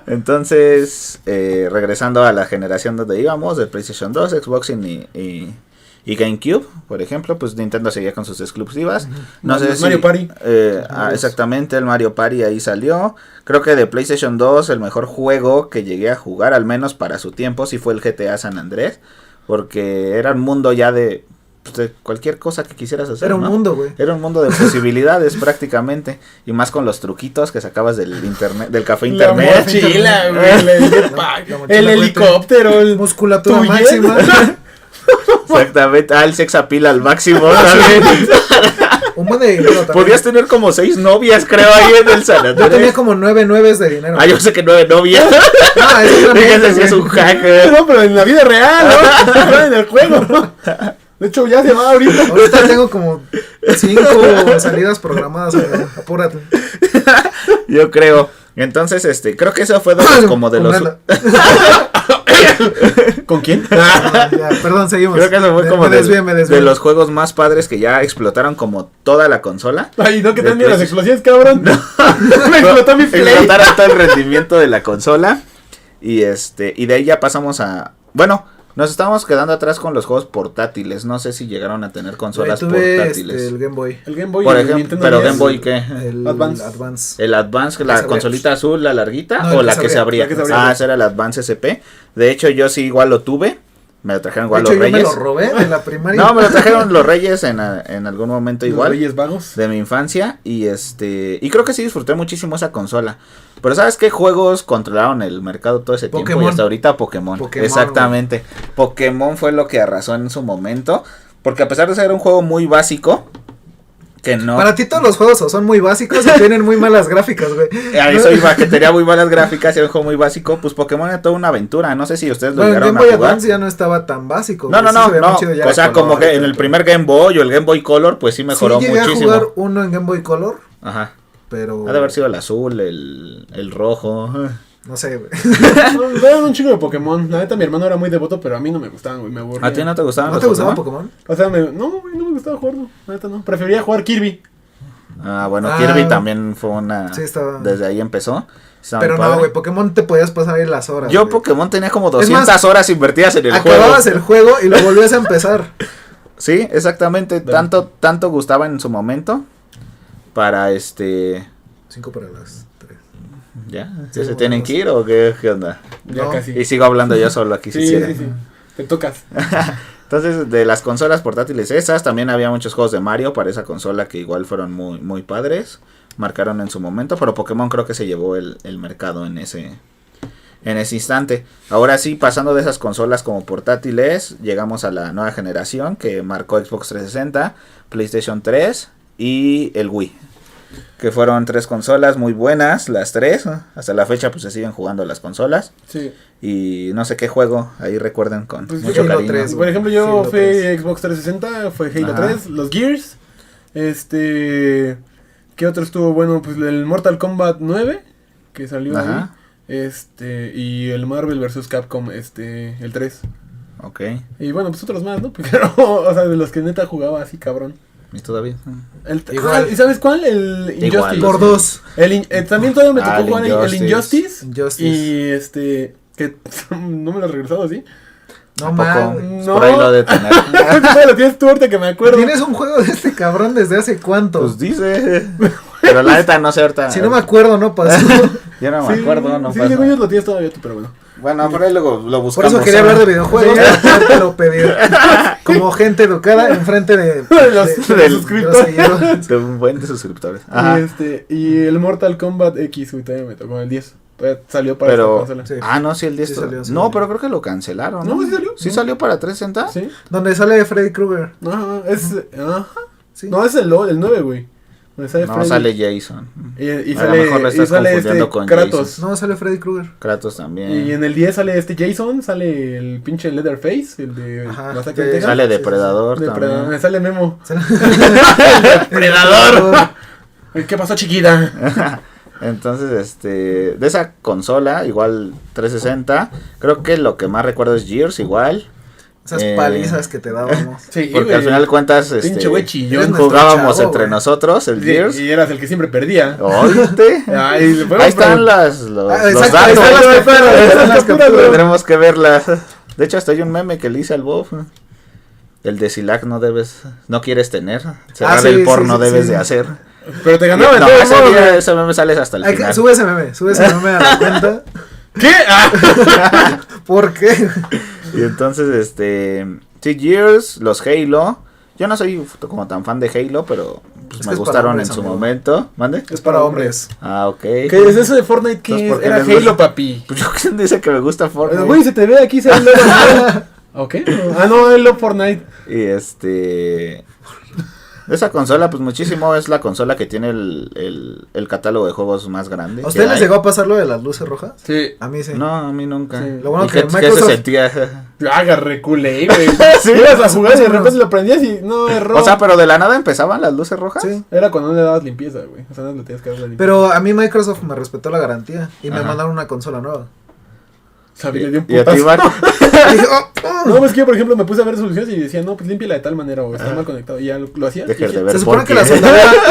Entonces, regresando a la generación donde íbamos, de PlayStation 2, Xbox y GameCube, por ejemplo, pues Nintendo seguía con sus exclusivas. No sé si Mario Party. exactamente, el Mario Party ahí salió. Creo que de PlayStation 2 el mejor juego que llegué a jugar, al menos para su tiempo, sí fue el GTA San Andrés, porque era un mundo ya de cualquier cosa que quisieras hacer. Era un ¿no? mundo, güey. Era un mundo de posibilidades prácticamente, y más con los truquitos que sacabas del internet, del café La internet. mochila, güey, el jetpack, La mochila, el güey, helicóptero, el Musculatura ¿Tu máxima. Exactamente, el sex appeal al máximo también. Un buen de dinero también. Podías tener como 6 novias, creo, ahí en el San Yo Andrés. tenía como 9 nueves de dinero. Ah, yo sé que 9 novias. Ah, es otra Fíjate mente, si es güey. un hacker. No, pero en la vida real, ¿no? No en el juego. De hecho, ya se va ahorita. Ahorita tengo como 5 salidas programadas, güey. Apúrate. Yo creo. Entonces, creo que eso fue de los, como de los. ¿Con quién? Ah, ya, perdón, seguimos. Creo que eso fue como me desvié. de los juegos más padres que ya explotaron como toda la consola. Ay, no, que De también las PlayStation. explosiones, cabrón. Me explotó mi play. Explotaron todo el rendimiento de la consola. Y y de ahí ya pasamos a. Bueno, nos estábamos quedando atrás con los juegos portátiles. No sé si llegaron a tener consolas Tuve portátiles. el Game Boy. El Game Boy. Por y el ejemplo, Nintendo pero 10. Game Boy, ¿qué? El Advance. El Advance, Que la se abría. consolita azul, la larguita, No, o el la que que se se abría. abría. La que se abría. Ese era el Advance SP. De hecho, yo sí igual lo tuve. Me lo trajeron igual De hecho, los yo me Reyes. lo robé en la primaria. No, me lo trajeron los Reyes en algún momento Los igual. Reyes Vagos. De mi infancia. Y creo que sí disfruté muchísimo esa consola. Pero ¿sabes qué juegos controlaron el mercado todo ese tiempo? Pokémon. Y hasta ahorita Pokémon. Exactamente. Pokémon fue lo que arrasó en su momento. Porque a pesar de ser un juego muy básico, Que no. Para ti todos los juegos o son muy básicos o tienen muy malas gráficas, güey. A eso iba, que tenía muy malas gráficas y era un juego muy básico. Pues Pokémon era toda una aventura. No sé si ustedes lo Bueno, el llegaron Game Boy a jugar. Advance ya no estaba tan básico. No, güey, no, sí se veía no. muy chido ya O sea, de como color, que en el primer Game Boy o el Game Boy Color, pues sí mejoró sí, llegué muchísimo. a jugar uno en Game Boy Color, Ajá. pero... Ha de haber sido el azul, el rojo. No sé, güey. Vean un chingo de Pokémon. La neta, mi hermano era muy devoto, pero a mí no me gustaban, güey. Me aburría. ¿A ti no te gustaban ¿No los te gustaba Pokémon? Pokémon? O sea, no, güey, no me gustaba jugarlo. La neta, no. Prefería jugar Kirby. Ah, bueno, Ah, Kirby también fue una... sí, estaba... Desde ahí empezó. Estaba Pero muy no, padre. güey, Pokémon te podías pasar ahí las horas. Yo güey. Pokémon tenía como Es 200 más, horas invertidas en el Acababas juego. el juego y lo volvías a empezar. Sí, exactamente. Tanto gustaba en su momento. Para 5 para las 3. ¿Ya? Sí, ¿Se tienen bueno, que ir o qué onda? Ya No. casi. Y sigo hablando yo solo aquí si Sí, quieren. sí. Te tocas. Entonces, de las consolas portátiles esas, también había muchos juegos de Mario para esa consola que igual fueron muy, muy padres. Marcaron en su momento, pero Pokémon creo que se llevó el mercado en ese instante. Ahora sí, pasando de esas consolas como portátiles, llegamos a la nueva generación que marcó Xbox 360, PlayStation 3 y el Wii. Que fueron 3 consolas muy buenas, las 3. Hasta la fecha pues se siguen jugando las consolas. Sí. Y no sé qué juego, ahí recuerden con Pues mucho Halo cariño. 3, Por ejemplo, yo Halo fui 3. Xbox 360, fue Halo Ajá. 3, los Gears. ¿Qué otro estuvo bueno? Pues el Mortal Kombat 9, que salió Ajá. ahí. Y el Marvel vs. Capcom, el 3. Ok. Y bueno, pues otros más, ¿no? Pero, o sea, de los que neta jugaba así, cabrón. ¿Y todavía? Igual. ¿Y sabes cuál? El Igual. Injustice. Por 2. También todavía me tocó Ah, el jugar el Injustice. Injustice. Injustice. Y que no me lo he regresado así. No ¿A poco? mames. No. Por ahí lo de tener. Todavía lo tienes tú ahorita que me acuerdo. ¿Tienes un juego de este cabrón desde hace cuánto? Pues dice. Pero la neta no sé ahorita. Si no me acuerdo, no pasó. Yo no me Sí, acuerdo, no sí, pasa. según yo lo tienes todavía tú, pero bueno. Bueno, por ahí luego lo Por buscamos. eso quería hablar de videojuegos, para podértelo pedir. Como gente educada enfrente de Los suscriptores. seguidores. De un buen de suscriptores. Y, Ajá. y el Mortal Kombat X, güey, todavía me tocó el 10. Todavía salió para Pero. esta consola. Sí. Ah, no, sí, el 10. Sí salió, sí no, salió. pero creo que lo cancelaron. No, sí salió. ¿Sí salió para 360? Sí. Donde sale Freddy Krueger. Ajá, ajá. Sí. No, es el 9, güey. Donde sale No, Freddy. sale Jason. Y A lo sale, mejor lo y estás sale confundiendo con Kratos. Jason. No, sale Freddy Krueger. Kratos también. Y en el 10 sale Jason, sale el pinche Leatherface, el de Ajá, Masacre en de- Texas. Sale Sí, sí, Depredador Depredador. también. Me sale Memo. Depredador. ¿Qué pasó, chiquita? Entonces, de esa consola, igual 360, creo que lo que más recuerdo es Gears, igual. Esas palizas que te dábamos. Sí, Porque al final de cuentas, Pinche güey chillón. Eres nuestro jugábamos chavo, entre güey. nosotros el Gears. Y eras el que siempre perdía. Oíste. Ay, Ahí están los Ah, los exacto, ahí datos. están las capturas, ahí están las capturas. Tendremos que verlas. De hecho, hasta hay un meme que le hice al Bob. El de Silac no quieres tener. Cerrar sí, el porno sí, debes sí. de hacer. Pero te ganaba en No, todo modo, güey. ese meme sales hasta el final. Sube ese meme a la cuenta. ¿Qué? Ah. ¿Por qué? Y entonces, sí, Gears, los Halo. Yo no soy como tan fan de Halo, pero pues, Es me que es para gustaron hombres, en su amigo. momento. ¿Mande? Es para hombres. Ah, ok. ¿Qué es eso de Fortnite? Entonces, ¿Qué ¿por es? qué Era les Halo, gusta? papi. Pues yo quién dice que me gusta Fortnite. Güey, se te ve aquí, se ve el logo. ¿Ok? Ah, no, Halo Fortnite. Y esa consola, pues muchísimo, es la consola que tiene el catálogo de juegos más grande. ¿A ustedes que les hay. llegó a pasar lo de las luces rojas? Sí. A mí sí. No, a mí nunca. Sí. Lo bueno ¿Y que qué se Microsoft- sentía? Agarré culé, güey. Sí. Ibas a jugar y de Sí, repente no. lo prendías y no, error. O sea, pero de la nada empezaban las luces rojas. Sí. Era cuando no le dabas limpieza, güey. O sea, no le tenías que dar la limpieza. Pero a mí Microsoft me respetó la garantía y me Ajá. mandaron una consola nueva. O sea, le dio un Y a ti, putazo. Iván. Y dije, oh, oh. No, pues que yo, por ejemplo, me puse a ver soluciones y decía, no, pues límpiala de tal manera o está mal conectado. Y ya lo hacía. Dejes y de ya. ver. Se supone por que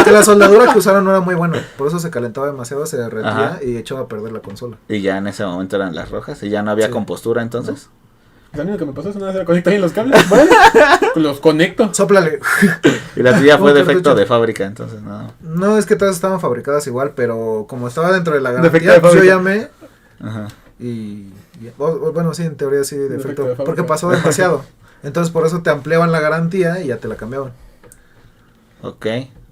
qué. la soldadura que usaron no era muy buena. Por eso se calentaba demasiado, se derretía Ajá. y echaba a perder la consola. Y ya en ese momento eran las rojas. Y ya no había Sí. compostura entonces. Lo único que me pasó es nada, se conectar bien los cables. Bueno, los conecto. Sóplale. Y la tuya fue Un defecto cartucho. de fábrica, entonces no. No, es que todas estaban fabricadas igual, pero como estaba dentro de la Defecto garantía, de pues yo fábrica. llamé Ajá. y... bueno, sí, en teoría sí, Defecto defecto. de fábrica. Porque pasó demasiado. Entonces por eso te ampliaban la garantía y ya te la cambiaban. Ok.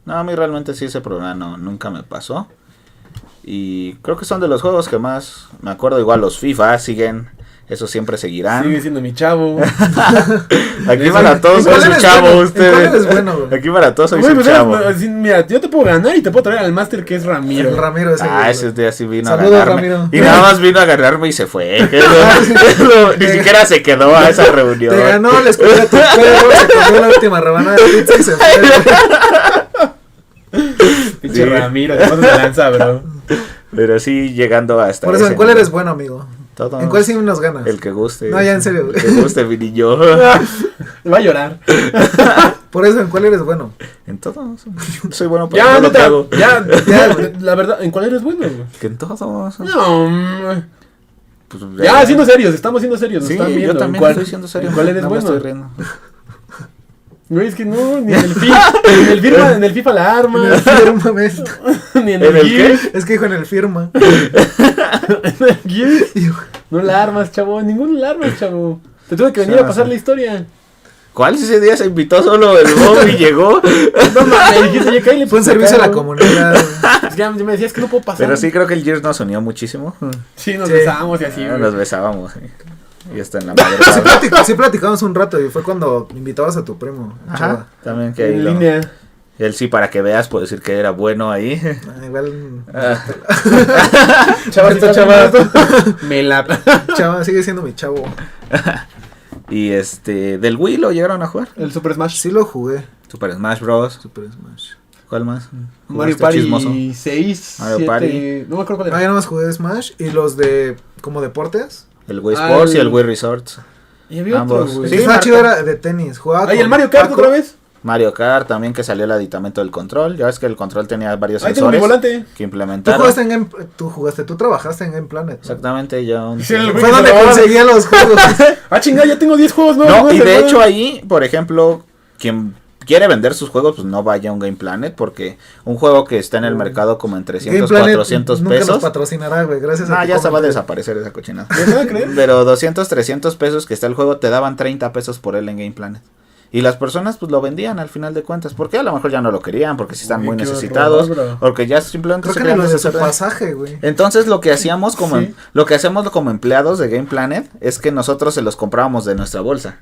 No, a mí realmente sí ese problema nunca me pasó. Y creo que son de los juegos que más me acuerdo. Igual los FIFA siguen Eso siempre seguirán. Sigue siendo mi chavo. Aquí para todos soy su chavo, ustedes. Es bueno, güey. Aquí para todos soy Güey, su pues, chavo. mira, yo te puedo ganar y te puedo traer al máster que es Ramiro. El Ramiro ese. Ah, ese día sí vino Saludos, a ganarme. Ramiro. Y nada más vino a ganarme y se fue. Ni siquiera se quedó a esa reunión. Te ganó, le escuché a tu perro, se comió la última rebanada de pizza y se fue. Pinche Sí. Ramiro, te pasas de lanza, bro. Pero sí, llegando hasta Por eso, ese ¿en cuál nivel. eres bueno, amigo? Todos. ¿En cuál sí nos ganas? El que guste. No, ya en serio. El que guste, mi niño. Va a llorar. Por eso, ¿en cuál eres bueno? En todos. Soy bueno para Ya, todo lo que neta, hago. ya, la verdad, ¿en cuál eres bueno, güey? Que en todos. No, Pues, ya, siendo serios, estamos siendo serios, nos Sí, están viendo. yo también ¿En cuál, estoy siendo serio. ¿en cuál eres No me bueno? estoy riendo. Güey, es que no, ni en el FIFA, en el FIFA la arma, En el firma, ¿ves? ni en ¿En el el Gears, Es que dijo en el firma. en el Gears. Y- No la armas, chavo, ninguno la armas, chavo. Te tuve que venir a pasar la historia. ¿Cuál? Si ese día se invitó solo el Bob y llegó. No mames, dijiste, ya cállale, Fue un pues, servicio a la acá, comunidad. güey. Ya me decías que no puedo pasar. Pero sí creo que el Gears nos unió muchísimo. Sí, nos Sí. besamos y así, güey. Nos besábamos. Y está en la madre. Sí platicamos un rato y fue cuando invitabas a tu primo. Ajá. Chava. También que ahí En lo- línea. Él sí, para que veas, puedo decir que era bueno ahí. Ah, igual. Chava, Esta chava. chava. Me la. Chava, sigue siendo mi chavo. Y del Wii lo llegaron a jugar. El Super Smash. Sí lo jugué. Super Smash Bros. Super Smash. ¿Cuál más? Mario ¿Jugaste Party chismoso? 6, Mario 7, Party. no me acuerdo cuál Ah, era. yo nomás jugué Smash y los de como deportes. El Wii Sports y el Wii Resorts. Y había otro, ambos. güey. Sí, El que estaba Marco. chido era de tenis. Jugaba Ay, el con Mario Kart Paco. otra vez. Mario Kart también, que salió el aditamento del control. Ya ves que el control tenía varios Ahí tengo mi sensores volante. que Tú implementaron. jugaste en Game, tú trabajaste en Game Planet. ¿no? Exactamente, yo. Sí, el Fue güey donde que se conseguía los juegos. Ah, chingada, ya tengo 10 juegos nuevos. No, y ¿Se de acuerdan? hecho ahí, por ejemplo, quien quiere vender sus juegos, pues no vaya a un Game Planet, porque un juego que está en el mercado como en 300, Game Planet 400 nunca nos pesos. patrocinará, güey. Gracias a Ah, tu ya se va a comentario. desaparecer esa cochinada. ¿Me van a creer? Pero 200, 300 pesos que está el juego, te daban 30 pesos por él en Game Planet. Y las personas pues lo vendían al final de cuentas, porque a lo mejor ya no lo querían, porque si están Uy, muy qué necesitados, horror, bro. porque ya simplemente Creo se que ni querían lo de su deshacer de- pasaje, güey. Entonces lo que hacíamos como Sí. lo que hacemos como empleados de Game Planet es que nosotros se los comprábamos de nuestra bolsa.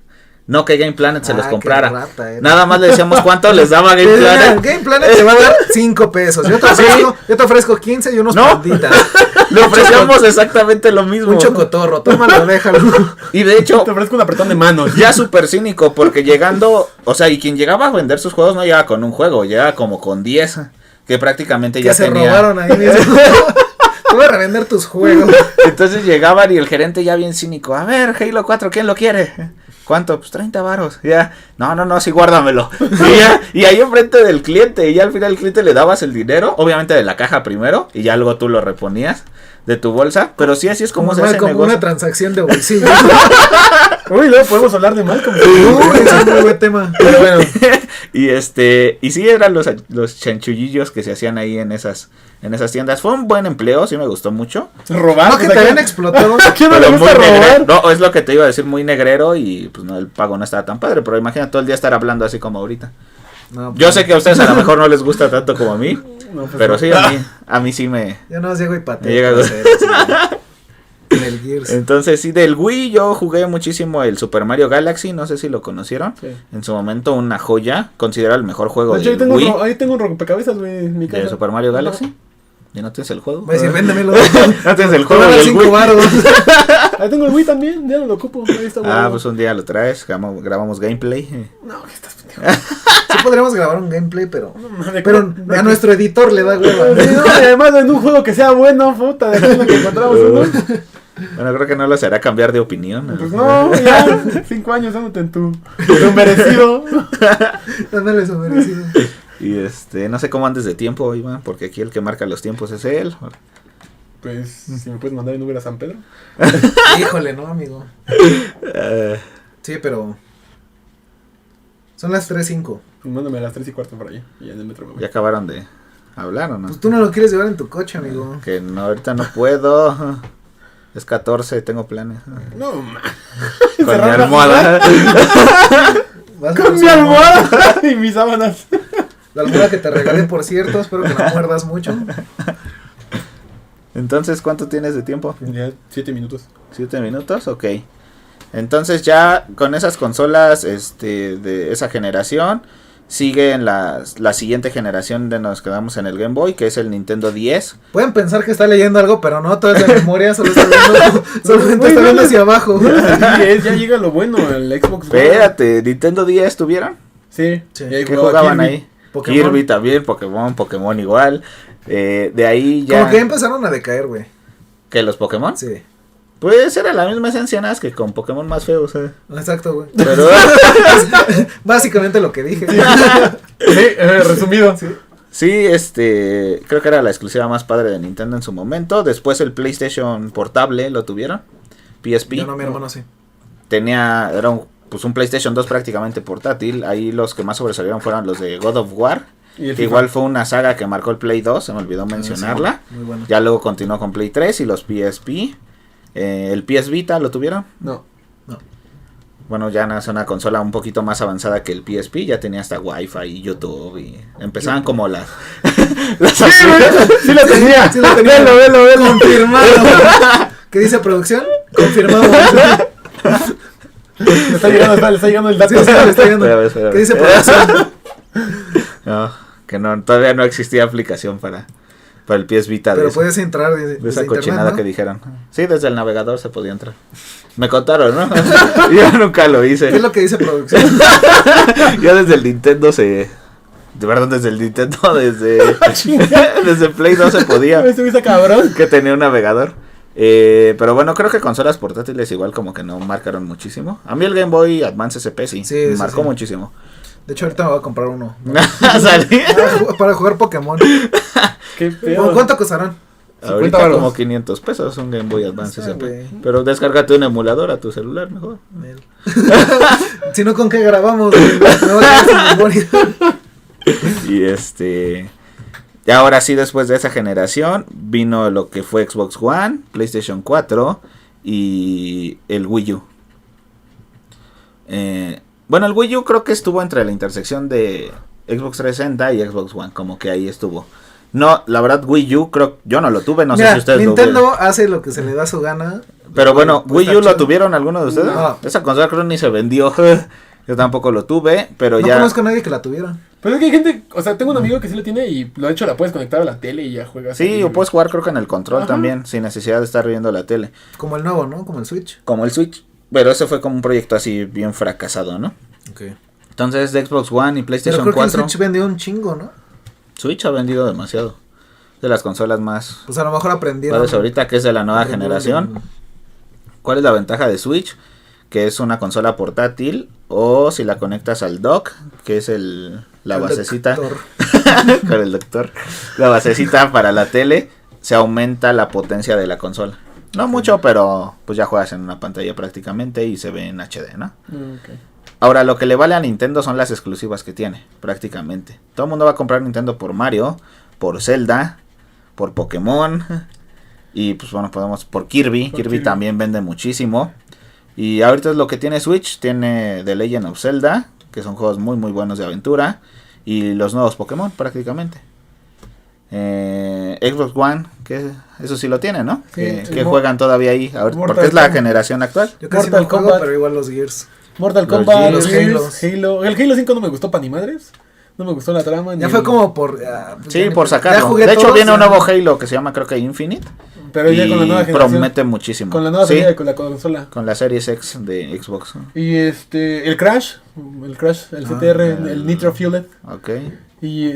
No que Game Planet se los Ah, comprara. qué rata eres. Nada más le decíamos cuánto les daba Game Mira, Planet. Game Planet te va a dar 5 pesos. Yo te ofrezco 15 y unos No. panditas. Le ofrecíamos exactamente lo mismo. Un chocotorro, tómalo, déjalo. Y de hecho, Te ofrezco un apretón de manos. ya súper cínico, porque llegando, o sea, y quien llegaba a vender sus juegos no llegaba con un juego, llegaba como con 10, que prácticamente Que ya se tenía. robaron ahí mismo. Te voy a revender tus juegos. Entonces llegaban y el gerente ya bien cínico, a ver, Halo 4, ¿quién lo quiere? ¿Cuánto? Pues 30 varos. Ya, no, sí, guárdamelo. Y ahí enfrente del cliente, y ya al final el cliente le dabas el dinero, obviamente de la caja primero, y ya luego tú lo reponías de tu bolsa, pero sí, así es como se hace Como negocio. una transacción de bolsillo. Uy, luego podemos hablar de Malcolm. Uy, es un muy buen tema. Pero bueno, Y sí eran los chanchullillos que se hacían ahí en esas tiendas. Fue un buen empleo, sí me gustó mucho. robar. No, que te habían explotado. ¿A quién no le Pero gusta muy robar? negrero. No, es lo que te iba a decir, muy negrero y pues no, el pago no estaba tan padre, pero imagina todo el día estar hablando así como ahorita. No, pues, Yo sé que a ustedes a lo mejor no les gusta tanto como a mí, No, pues pero no. sí, a mí sí me... Yo no llego y Me pateo. llega puede a- ser, sí. En el Gears. Entonces sí, del Wii yo jugué muchísimo el Super Mario Galaxy, no sé si lo conocieron. Sí. En su momento una joya, considerado el mejor juego De hecho, del Wii. ahí tengo un rompecabezas, güey, en mi casa. ¿De Super Mario Galaxy? ¿Y no tienes el juego? Voy a decir, véndemelo. ¿No tienes el Te juego voy a dar del 5 Wii? varos. Ahí tengo el Wii también, ya no lo ocupo. Ahí está, Ah, güey. pues un día lo traes, grabamos gameplay. No, que estás pendejo. Sí podríamos grabar un gameplay, pero De pero cómo- a nuestro editor le da hueva. Sí, no, y además en un juego que sea bueno, puta, de aquí que encontramos uno. Bueno, creo que no los hará cambiar de opinión. Pues no, ya, 5 años dándote en tu merecido. Dándole su merecido. Y no sé cómo andes de tiempo, Iván, porque aquí el que marca los tiempos es él. Pues, si me puedes mandar en Uber a San Pedro. Híjole, no, amigo. Sí, pero son las 3:05. Mándame a las 3:15 por ahí. Y en el metro me voy. ¿Ya acabaron de hablar o no? Pues tú no lo quieres llevar en tu coche, amigo. Que no, ahorita no puedo. Es 14, tengo planes. No, man. Con mi Cerrar la almohada. Vas a Con ver mi su almohada y mis sábanas. La almohada que te regalé, por cierto. Espero que no muerdas mucho. Entonces, ¿cuánto tienes de tiempo? Ya, 7 minutos. 7 minutos, ok. Entonces ya con esas consolas de esa generación, sigue en la siguiente generación de nos quedamos en el Game Boy, que es el Nintendo 10. Pueden pensar que está leyendo algo, pero no, todo es de memoria, solo está viendo hacia abajo. Ya llega lo bueno, el Xbox One. Espérate, ¿Nintendo 10 tuvieron? Sí. Sí. Y ahí ¿Qué jugaba jugaban Kirby. ahí? Pokémon. Kirby también, Pokémon igual. De ahí ya... Como que empezaron a decaer, güey. ¿Que los Pokémon? Sí. Pues era la misma esencia, nada más que con Pokémon más feos, Exacto, güey. Pero... Básicamente lo que dije. Sí, resumido. Sí. Sí, creo que era la exclusiva más padre de Nintendo en su momento. Después el PlayStation portable lo tuvieron. PSP. Yo no, mi hermano sí. Era un PlayStation 2 prácticamente portátil. Ahí los que más sobresalieron fueron los de God of War. Y el Que FIFA. igual fue una saga que marcó el Play 2, se me olvidó mencionarla. Sí, muy bueno. Ya luego continuó con Play 3 y los PSP. El PS Vita, ¿lo tuvieron? No. Bueno, ya es una consola un poquito más avanzada que el PSP. Ya tenía hasta Wi-Fi y YouTube. Y empezaban como las... Sí lo tenía. Sí lo tenía. Velo. Confirmado. ¿Qué dice producción? Confirmado. Le está llegando el dato. Sí, le está llegando. Espérame. ¿Qué dice producción? No, que no, todavía no existía aplicación para el PS Vita Pero de puedes entrar desde esa internet, cochinada ¿no? que dijeron. Sí, desde el navegador se podía entrar. Me contaron, ¿no? Yo nunca lo hice. ¿Qué es lo que dice producción? Yo desde el Nintendo de verdad, desde el Nintendo, desde Play 2 se podía. Estuviste cabrón. Que tenía un navegador. Pero bueno, creo que consolas portátiles igual como que no marcaron muchísimo. A mí el Game Boy Advance SP sí, Sí, sí, marcó sí. muchísimo. De hecho, ahorita me voy a comprar uno. Salí. Para jugar Pokémon. Qué pedo. ¿Cuánto costarán? Ahorita varos. como 500 pesos un Game Boy Advance Está, SP. güey. Pero descárgate un emulador a tu celular mejor. Si no, ¿con qué grabamos? Güey? Me voy a quedar sin memoria. Y y ahora sí, después de esa generación, vino lo que fue Xbox One, PlayStation 4 y el Wii U. Bueno, el Wii U creo que estuvo entre la intersección de Xbox 360 y Xbox One, como que ahí estuvo. No, la verdad, Wii U, yo no lo tuve, no Mira, sé si ustedes Nintendo lo vieron. hace lo que se le da su gana. Pero bueno, Pues Wii U está lo chido. tuvieron alguno de ustedes. No. Esa consola creo ni se vendió. Yo tampoco lo tuve, pero No ya... conozco a nadie que la tuviera. Pero es que hay gente, o sea, tengo un amigo que sí lo tiene y lo hecho la puedes conectar a la tele y ya juegas. Sí, ahí, o güey. puedes jugar creo que en el control Ajá. también, sin necesidad de estar viendo la tele. Como el nuevo, ¿no? Como el Switch. Como el Switch. Pero ese fue como un proyecto así bien fracasado, ¿no? Okay. Entonces de Xbox One y Pero PlayStation creo que 4. el Switch vendió un chingo, ¿no? Switch ha vendido demasiado. De las consolas más Pues a lo mejor aprendieron. padres ahorita, que es de la nueva aprendieron generación. ¿Cuál es la ventaja de Switch? Que es una consola portátil. O si la conectas al dock, que es la El basecita. doctor. Con el doctor. La basecita para la tele. Se aumenta la potencia de la consola. No mucho, pero pues ya juegas en una pantalla prácticamente y se ve en HD, ¿no? Ok. Ahora, lo que le vale a Nintendo son las exclusivas que tiene, prácticamente. Todo el mundo va a comprar Nintendo por Mario, por Zelda, por Pokémon. Y pues bueno, por Kirby. Kirby también vende muchísimo. Y ahorita es lo que tiene Switch. Tiene The Legend of Zelda, que son juegos muy muy buenos de aventura. Y los nuevos Pokémon prácticamente. Xbox One, que eso sí lo tiene, ¿no? Sí, que juegan todavía ahí, ahorita, Mortal porque es la Kombat. generación actual. Yo casi Mortal no juego, Kombat. pero igual los Gears. Mortal Los Kombat, Gears, Gears, Halo. El Halo 5 no me gustó para ni madres. No me gustó la trama. Ya ni fue el- como por... Sí, ya por ni- ya sacarlo. jugué De hecho, todos, viene un ya. nuevo Halo que se llama, creo que Infinite. Pero ya y con la nueva generación. promete muchísimo. Con la nueva Sí, serie de con la consola. con la Series X de Xbox. Y el Crash, el CTR, el Nitro Fueled. Ok. Y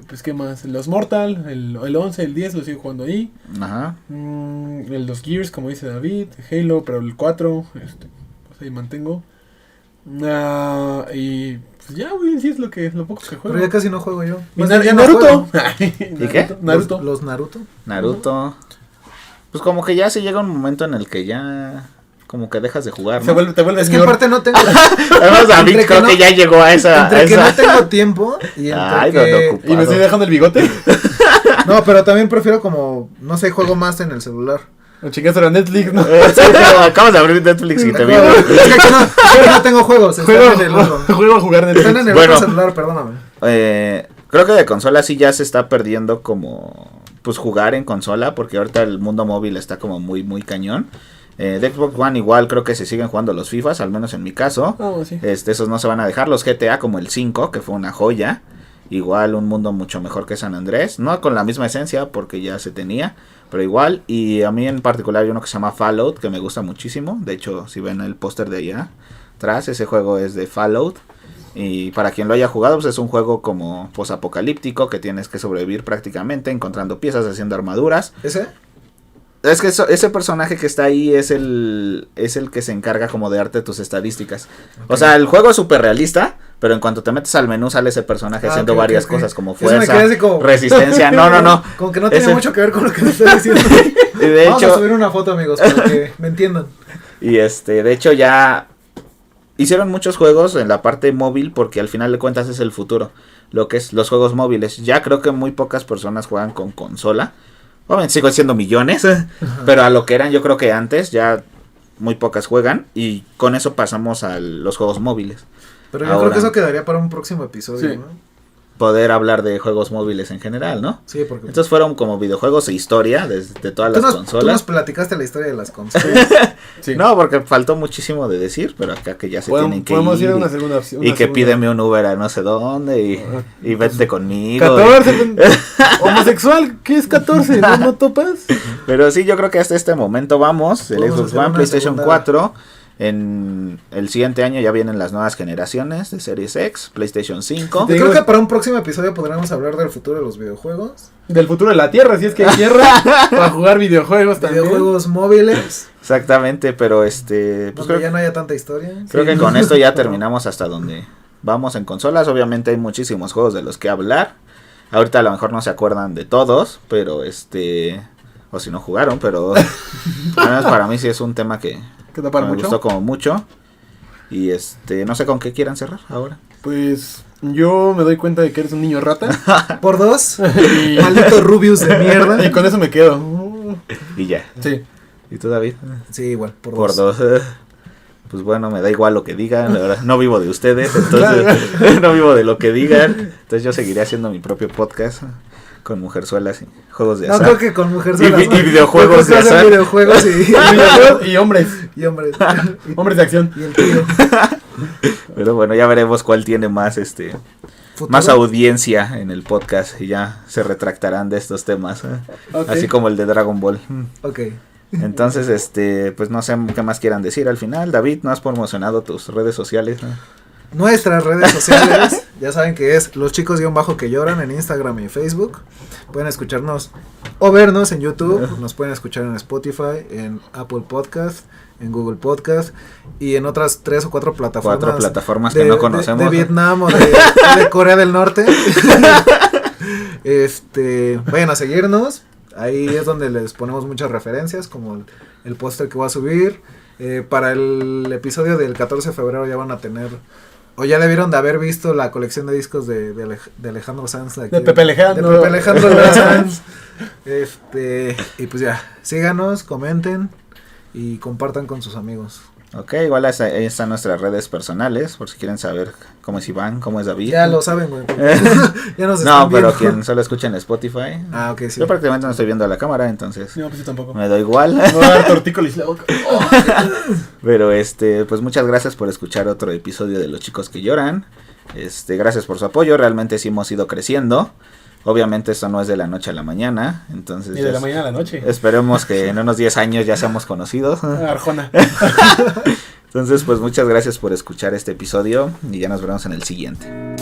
pues qué más, los Mortal, el 11, el 10 lo sigo jugando ahí. Ajá. Los Gears, como dice David, Halo, pero el 4, pues ahí mantengo. Y pues ya, güey, sí es lo poco que juego. Pero ya casi no juego yo. Y Más bien ya no Naruto. juego. ¿Y qué? Naruto. Los Naruto. Naruto. Pues como que ya se llega un momento en el que ya... Como que dejas de jugar, Te ¿no? vuelves Es que ñor. aparte no tengo... Además, David Entre que creo no- que ya llegó a esa... Entre que no esa... tengo tiempo y entre Ay, que... no, ocupado. Y me estoy dejando el bigote. No, pero también prefiero como... No sé, juego más en el celular. O chingaste a Netflix, ¿no? Sí, pero acabas de abrir Netflix y te vi. Es que aquí no tengo juegos. Están en el otro. Juego a jugar Netflix. Están en el Bueno. otro celular, perdóname. Creo que de consola sí ya se está perdiendo como... pues jugar en consola, porque ahorita el mundo móvil está como muy, muy cañón. De Xbox One igual creo que se siguen jugando los FIFAs, al menos en mi caso. Sí. Esos no se van a dejar. Los GTA como el 5, que fue una joya. Igual un mundo mucho mejor que San Andrés. No con la misma esencia porque ya se tenía, pero igual. Y a mí en particular hay uno que se llama Fallout, que me gusta muchísimo. De hecho, si ven el póster de allá atrás, ese juego es de Fallout. Y para quien lo haya jugado, pues es un juego como posapocalíptico que tienes que sobrevivir prácticamente encontrando piezas, haciendo armaduras. ¿Ese? Es que ese personaje que está ahí es el que se encarga como de darte tus estadísticas. Okay. O sea, el juego es súper realista, pero en cuanto te metes al menú sale ese personaje haciendo varias cosas como fuerza, como... resistencia. No. Como que no tiene mucho que ver con lo que me estás diciendo. Y de Vamos a subir una foto, amigos, para que me entiendan. Y de hecho ya hicieron muchos juegos en la parte móvil porque al final de cuentas es el futuro. Lo que es los juegos móviles. Ya creo que muy pocas personas juegan con consola. Obviamente sigo siendo millones, pero a lo que eran yo creo que antes ya muy pocas juegan y con eso pasamos a los juegos móviles. Pero yo creo que eso quedaría para un próximo episodio, sí. ¿no? Poder hablar de juegos móviles en general, ¿no? Sí, porque... Entonces fueron como videojuegos e historia de todas las consolas. Tú nos platicaste la historia de las consolas. Sí. No, porque faltó muchísimo de decir, pero acá que ya se tienen que ir. A una segunda, y que pídeme un Uber a no sé dónde y vete conmigo. 14, homosexual, ¿qué es 14? ¿No topas? Pero sí, yo creo que hasta este momento vamos. El Xbox One, PlayStation 4... En el siguiente año ya vienen las nuevas generaciones de Series X, PlayStation 5. Yo creo que para un próximo episodio podremos hablar del futuro de los videojuegos. Del futuro de la Tierra, si es que hay Tierra, para jugar videojuegos también. Videojuegos móviles. Exactamente, pero pues creo, ya no haya tanta historia. Creo que con esto ya terminamos hasta donde vamos en consolas. Obviamente hay muchísimos juegos de los que hablar. Ahorita a lo mejor no se acuerdan de todos, pero o si no jugaron, pero al menos para mí sí es un tema que me gustó como mucho. Y no sé con qué quieran cerrar ahora. Pues yo me doy cuenta de que eres un niño rata. Por 2. Maldito Rubius de mierda. Y con eso me quedo. Y ya. Sí. ¿Y tú, David? Sí, igual, por 2. Pues bueno, me da igual lo que digan. La verdad, no vivo de ustedes, entonces no vivo de lo que digan. Entonces yo seguiré haciendo mi propio podcast con mujerzuelas y juegos de azar. No creo que con mujerzuelas. Y videojuegos de azar. Videojuegos y hombres. Y hombres. Hombres de acción. Y el tío. Pero bueno, ya veremos cuál tiene más más audiencia en el podcast y ya se retractarán de estos temas. Okay. Así como el de Dragon Ball. Ok. Entonces, pues no sé qué más quieran decir al final. David, ¿no has promocionado tus redes sociales? Nuestras redes sociales, ya saben que es los chicos-que lloran en Instagram y Facebook. Pueden escucharnos o vernos en YouTube, nos pueden escuchar en Spotify, en Apple Podcast, en Google Podcast y en otras 3 o 4 plataformas. 4 plataformas que no conocemos. De Vietnam o de Corea del Norte. Vayan a seguirnos. Ahí es donde les ponemos muchas referencias, como el póster que voy a subir. Para el episodio del 14 de febrero ya van a tener, o ya debieron de haber visto la colección de discos de Alejandro Sanz. De Pepe Alejandro. De Pepe Alejandro Sanz. Y pues ya, síganos, comenten y compartan con sus amigos. Ok, igual ahí están nuestras redes personales, por si quieren saber cómo es Iván, cómo es David. Ya lo saben, güey. Ya nos no, pero quien solo escucha en Spotify. Ah, ok, sí. Yo prácticamente no estoy viendo a la cámara, entonces. No, pues yo tampoco. Me da igual. Me voy a dar tortícolis la boca. Pero pues muchas gracias por escuchar otro episodio de Los Chicos que Lloran. Gracias por su apoyo, realmente sí hemos ido creciendo. Obviamente esto no es de la noche a la mañana, entonces... Ni de la mañana a la noche. Esperemos que en unos 10 años ya seamos conocidos. Arjona. Entonces, pues muchas gracias por escuchar este episodio y ya nos veremos en el siguiente.